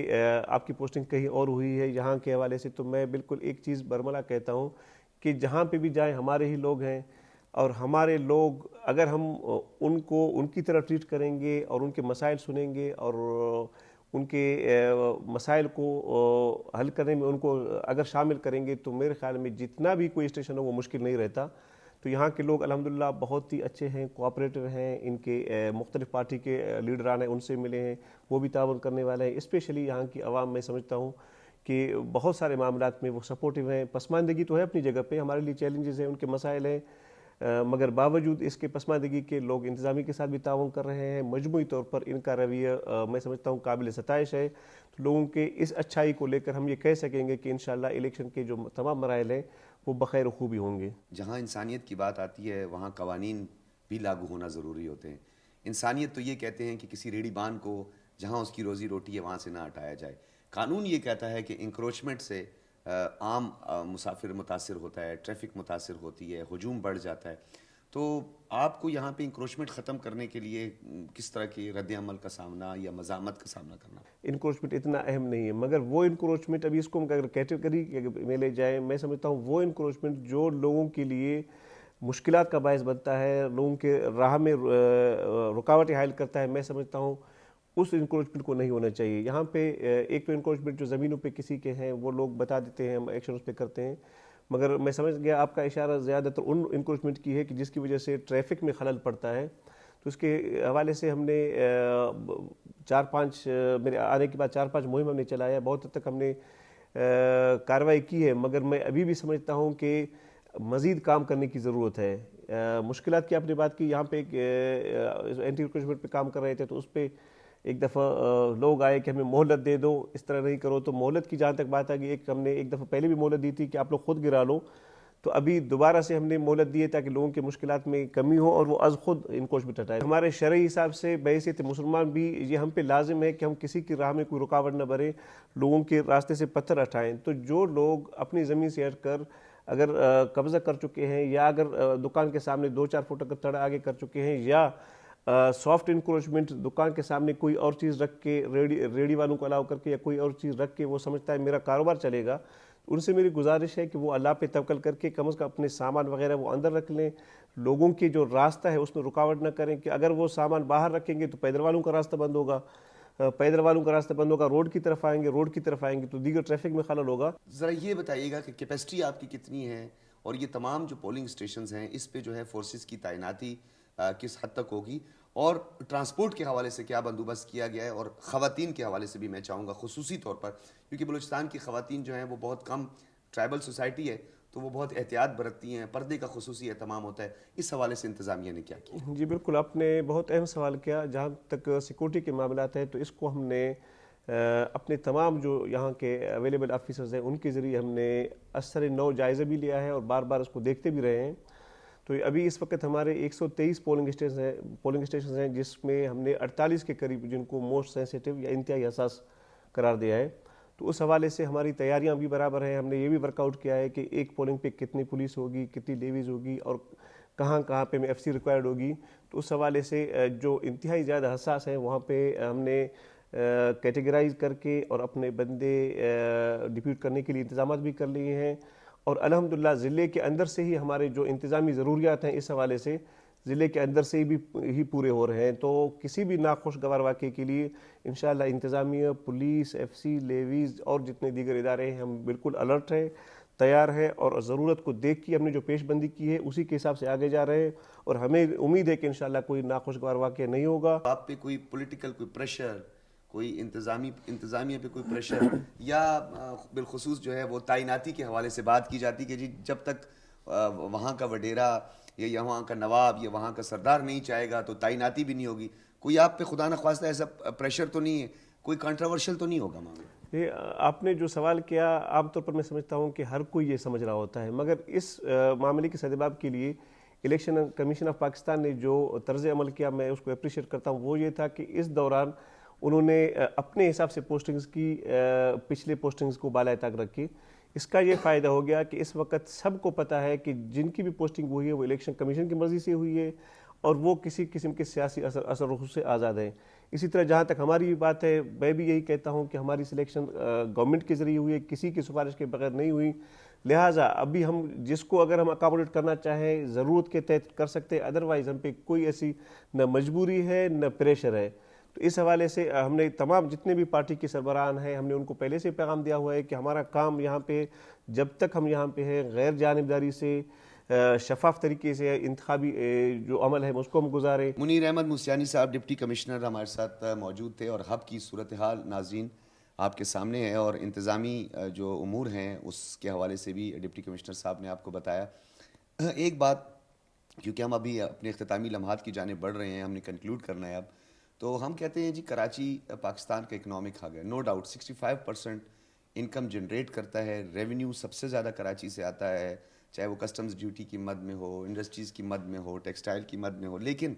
आपकी पोस्टिंग कहीं और हुई है यहाँ के हवाले से, तो मैं बिल्कुल एक चीज़ बरमला कहता हूँ कि जहाँ पे भी जाएं हमारे ही लोग हैं, और हमारे लोग अगर हम उनको उनकी तरह ट्रीट करेंगे और उनके मसाइल सुनेंगे और उनके मसाइल को हल करने में उनको अगर शामिल करेंगे, तो मेरे ख्याल में जितना भी कोई स्टेशन हो वो मुश्किल नहीं रहता। तो यहाँ के लोग अल्हम्दुलिल्लाह बहुत ही अच्छे हैं, कोऑपरेटिव हैं। इनके मुख्तलिफ पार्टी के लीडरान हैं, उनसे मिले हैं, वो भी ताउन करने वाले हैं। स्पेशली यहाँ की आवाम मैं समझता हूँ कि बहुत सारे मामलात में वो सपोर्टिव हैं। पसमानदगी तो है अपनी जगह पे, हमारे लिए चैलेंजेस हैं, उनके मसाइल हैं, मगर बावजूद इसके पसमानदगी के लोग इंतज़ामी के साथ भी ताउन कर रहे हैं। मजमूई तौर पर इनका रवैया मैं समझता हूँ काबिल सताइश है। तो लोगों के इस अच्छाई को लेकर हम ये कह सकेंगे कि इंशाअल्लाह इलेक्शन के जो तमाम मराइल हैं वो बखैर खूबी होंगे। जहाँ इंसानियत की बात आती है वहाँ कवानीन भी लागू होना ज़रूरी होते हैं। इंसानियत तो ये कहते हैं कि किसी रेहड़ीबान को जहाँ उसकी रोज़ी रोटी है वहाँ से ना हटाया जाए। कानून ये कहता है कि इंक्रोचमेंट से आम मुसाफिर मुतासिर होता है, ट्रैफिक मुतासिर होती है, हजूम बढ़ जाता है। तो आपको यहाँ पे इंक्रोचमेंट ख़त्म करने के लिए किस तरह के रद्द-ए-अमल का सामना या मज़ामत का सामना करना? इंक्रोचमेंट इतना अहम नहीं है, मगर वो इंक्रोचमेंट अभी इसको अगर कैटेगरी में ले जाए, मैं समझता हूँ वो इंक्रोचमेंट जो लोगों के लिए मुश्किलात का बायस बनता है, लोगों के राह में रुकावटें हायल करता है, मैं समझता हूँ उस इंक्रोचमेंट को नहीं होना चाहिए। यहाँ पे एक तो इंक्रोचमेंट जो ज़मीनों पे किसी के हैं वो लोग बता देते हैं, हम एक्शन उस पर करते हैं, मगर मैं समझ गया आपका इशारा ज़्यादातर उन इंक्रोचमेंट की है कि जिसकी वजह से ट्रैफिक में खलल पड़ता है। तो उसके हवाले से हमने 4-5 मेरे आने के बाद 4-5 मुहिम हमने चलाया, बहुत हद तक हमने कार्रवाई की है, मगर मैं अभी भी समझता हूँ कि मज़ीद काम करने की ज़रूरत है। मुश्किलात की आपने बात की, यहाँ पे एक एंटी इंक्रोचमेंट पे काम कर रहे थे, तो उस पर एक दफ़ा लोग आए कि हमें मोहलत दे दो, इस तरह नहीं करो। तो मोहलत की जहाँ तक बात आ गई, हमने एक दफ़ा पहले भी मोहलत दी थी कि आप लोग खुद गिरा लो, तो अभी दोबारा से हमने मोहलत दी है ताकि लोगों के मुश्किलात में कमी हो और वो अज़ खुद इंक्रोचमेंट हटाए। हमारे शरई हिसाब से बहैसियत मुसलमान भी ये हम पे लाजिम है कि हम किसी की राह में कोई रुकावट न भरे, लोगों के रास्ते से पत्थर हटाएँ। तो जो लोग अपनी ज़मीन से हट कर अगर कब्ज़ा कर चुके हैं या अगर दुकान के सामने 2-4 फुट का तड़ा आगे कर चुके हैं या सॉफ्ट इंक्रोचमेंट दुकान के सामने कोई और चीज़ रख के रेडी वालों को अलाउ करके या कोई और चीज़ रख के वो समझता है मेरा कारोबार चलेगा, उनसे मेरी गुजारिश है कि वो अल्लाह पे तवक्कल करके कम से कम अपने सामान वगैरह वो अंदर रख लें, लोगों की जो रास्ता है उसमें रुकावट न करें। कि अगर वो सामान बाहर रखेंगे तो पैदल वालों का रास्ता बंद होगा, पैदल वालों का रास्ता बंद होगा, रोड की तरफ आएंगे तो दीगर ट्रैफिक में खलल होगा। ज़रा ये बताइएगा कि कैपेसिटी आपकी कितनी है और ये तमाम जो पोलिंग स्टेशन हैं इस पे जो है फोर्सेस की तैनाती किस हद तक होगी, और ट्रांसपोर्ट के हवाले से क्या बंदोबस्त किया गया है, और ख़वातीन के हवाले से भी मैं चाहूँगा खुसूसी तौर पर, क्योंकि बलूचिस्तान की ख़वातीन जो हैं वो बहुत कम, ट्राइबल सोसाइटी है तो वो बहुत एहतियात बरतती हैं, पर्दे का खुसूसी एहतमाम होता है, इस हवाले से इंतज़ामिया ने क्या किया? जी बिल्कुल, आपने बहुत अहम सवाल किया। जहाँ तक सिक्योरिटी के मामलात हैं तो इसको हमने अपने तमाम जो यहाँ के अवेलेबल ऑफिसर्स हैं उनके ज़रिए हमने असर नौ जायज़ा भी लिया है और बार बार उसको देखते भी रहे हैं। तो अभी इस वक्त हमारे 123 पोलिंग स्टेशन हैं जिसमें हमने 48 के करीब जिनको मोस्ट सेंसिटिव या इंतहाई हसास करार दिया है। तो उस हवाले से हमारी तैयारियां भी बराबर हैं। हमने ये भी वर्कआउट किया है कि एक पोलिंग पे कितनी पुलिस होगी, कितनी लेवीज़ होगी और कहाँ कहाँ पे एफसी रिक्वायर्ड होगी। तो उस हवाले से जो इंतहाई ज़्यादा हसास है वहाँ पे हमने कैटेगराइज करके और अपने बंदे डिप्यूट करने के लिए इंतजाम भी कर लिए हैं। और अल्हम्दुलिल्लाह ज़िले के अंदर से ही हमारे जो इंतज़ामी ज़रूरियात हैं इस हवाले से ज़िले के अंदर से ही पूरे हो रहे हैं। तो किसी भी नाखुशगवार वाक़े के लिए इंशाअल्लाह इंतज़ामिया, पुलिस, एफसी, लेवीज़ और जितने दीगर इदारे हैं हम बिल्कुल अलर्ट हैं, तैयार है और ज़रूरत को देख के हमने जो पेशबंदी की है उसी के हिसाब से आगे जा रहे हैं और हमें उम्मीद है कि इंशाअल्लाह कोई नाखुशगवार वाक़या नहीं होगा। आप पे कोई पॉलिटिकल कोई प्रेशर, कोई इंतज़ामिया पे कोई प्रेशर या बिलखुसूस जो है वो तैनाती के हवाले से बात की जाती कि जी जब तक वहाँ का वडेरा या यहाँ का नवाब या वहाँ का सरदार नहीं चाहेगा तो तैनाती भी नहीं होगी। कोई आप पे खुदा न ख्वास्ता ऐसा प्रेशर तो नहीं है, कोई कंट्रोवर्शियल तो नहीं होगा मामला? ये आपने जो सवाल किया आमतौर पर मैं समझता हूँ कि हर कोई ये समझ रहा होता है, मगर इस मामले के सद्देबाब के लिए इलेक्शन कमीशन ऑफ पाकिस्तान ने जो तर्ज अमल किया मैं उसको अप्रिशिएट करता हूँ। वो ये था कि इस दौरान उन्होंने अपने हिसाब से पोस्टिंग्स की पिछले पोस्टिंग्स को बाला तक रखी। इसका ये फ़ायदा हो गया कि इस वक्त सबको पता है कि जिनकी भी पोस्टिंग हुई है वो इलेक्शन कमीशन की मर्ज़ी से हुई है और वो किसी किस्म के सियासी असर रुख से आज़ाद हैं। इसी तरह जहाँ तक हमारी बात है, मैं भी यही कहता हूँ कि हमारी सिलेक्शन गवर्नमेंट के ज़रिए हुई है, किसी की सिफारिश के बगैर नहीं हुई। लिहाजा अभी हम जिसको अगर हम अकोमोडेट करना चाहें ज़रूरत के तहत कर सकते हैं, अदरवाइज़ हम पे कोई ऐसी न मजबूरी है न प्रेशर है। तो इस हवाले से हमने तमाम जितने भी पार्टी के सरबराहान हैं, हमने उनको पहले से पैगाम दिया हुआ है कि हमारा काम यहाँ पे जब तक हम यहाँ पे हैं गैर जानिबदारी से शफाफ तरीके से इंतखाबी जो अमल है उसको हम गुजारें। मुनीर अहमद मूसियानी साहब डिप्टी कमिश्नर हमारे साथ मौजूद थे और हब की सूरत हाल नाज़रीन आपके सामने है और इंतज़ामी जो उमूर हैं उसके हवाले से भी डिप्टी कमिश्नर साहब ने आपको बताया। एक बात, क्योंकि हम अभी अपने इख्तितामी लम्हात की जानिब बढ़ रहे हैं, हमने कंक्लूड करना है अब, तो हम कहते हैं जी कराची पाकिस्तान का इकनॉमिक हब है। नो डाउट 65% इनकम जनरेट करता है, रेवेन्यू सबसे ज़्यादा कराची से आता है, चाहे वो कस्टम्स ड्यूटी की मद में हो, इंडस्ट्रीज़ की मद में हो, टेक्सटाइल की मद में हो। लेकिन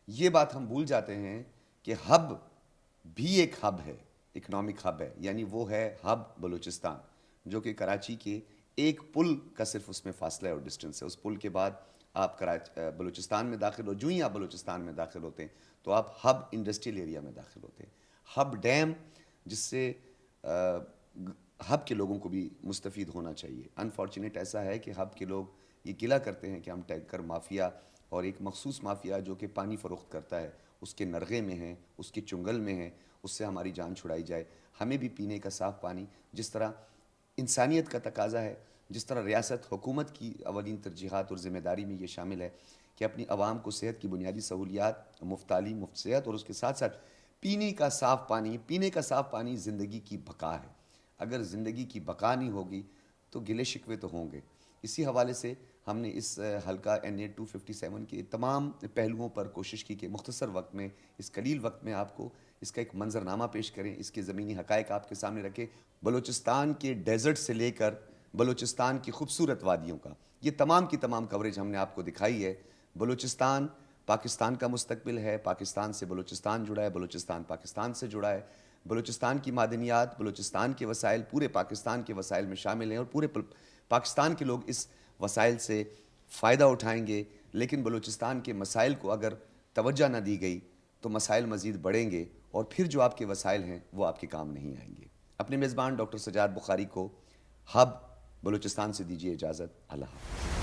ये बात हम भूल जाते हैं कि हब भी एक हब है, इकनॉमिक हब है, यानी वो है हब बलूचिस्तान, जो कि कराची के एक पुल का सिर्फ उसमें फासला है और डिस्टेंस है। उस पुल के बाद आप बलूचिस्तान में दाखिल हो, जो ही आप बलूचिस्तान में दाखिल होते हैं तो आप हब इंडस्ट्रियल एरिया में दाखिल होते हैं। हब डैम, जिससे हब के लोगों को भी मुस्तफ़ीद होना चाहिए। अनफॉर्चुनेट ऐसा है कि हब के लोग ये गिला करते हैं कि हम टैंकर माफिया और एक मखसूस माफिया जो कि पानी फ़रोख्त करता है उसके नरगे में है, उसके चुंगल में है, उससे हमारी जान छुड़ाई जाए। हमें भी पीने का साफ़ पानी, जिस तरह इंसानियत का तकाजा है, जिस तरह रियासत हुकूमत की अवलीन तरजीहात और ज़िम्मेदारी में ये शामिल है कि अपनी आवाम को सेहत की बुनियादी सहूलियात, मुफ्त तालीम, मुफ्त सेहत और उसके साथ साथ पीने का साफ़ पानी। पीने का साफ़ पानी ज़िंदगी की बका है। अगर ज़िंदगी की बका नहीं होगी तो गिले शिकवे तो होंगे। इसी हवाले से हमने इस हल्का NA 257 के तमाम पहलुओं पर कोशिश की कि मुख्तसर वक्त में, इस कलील वक्त में आपको इसका एक मंजरनामा पेश करें, इसके ज़मीनी हक़ाइक़ आपके सामने रखें। बलूचिस्तान के डेज़र्ट से लेकर बलूचिस्तान की खूबसूरत वादियों का ये तमाम की तमाम कवरेज हमने आपको दिखाई है। बलूचिस्तान पाकिस्तान का मुस्तकबिल है, पाकिस्तान से बलूचिस्तान जुड़ा है, बलूचिस्तान पाकिस्तान से जुड़ा है। बलूचिस्तान की मादनियात, बलूचिस्तान के वसाइल पूरे पाकिस्तान के वसाइल में शामिल हैं और पूरे पाकिस्तान के लोग इस वसाइल से फ़ायदा उठाएंगे। लेकिन बलूचिस्तान के मसाइल को अगर तवज्जो न दी गई तो मसाइल मज़ीद बढ़ेंगे और फिर जो आपके वसाइल हैं वो आपके काम नहीं आएंगे। अपने मेज़बान डॉक्टर सजाद बुखारी को हब बलूचिस्तान से दीजिए इजाज़त। अल्लाह हाफ़िज़।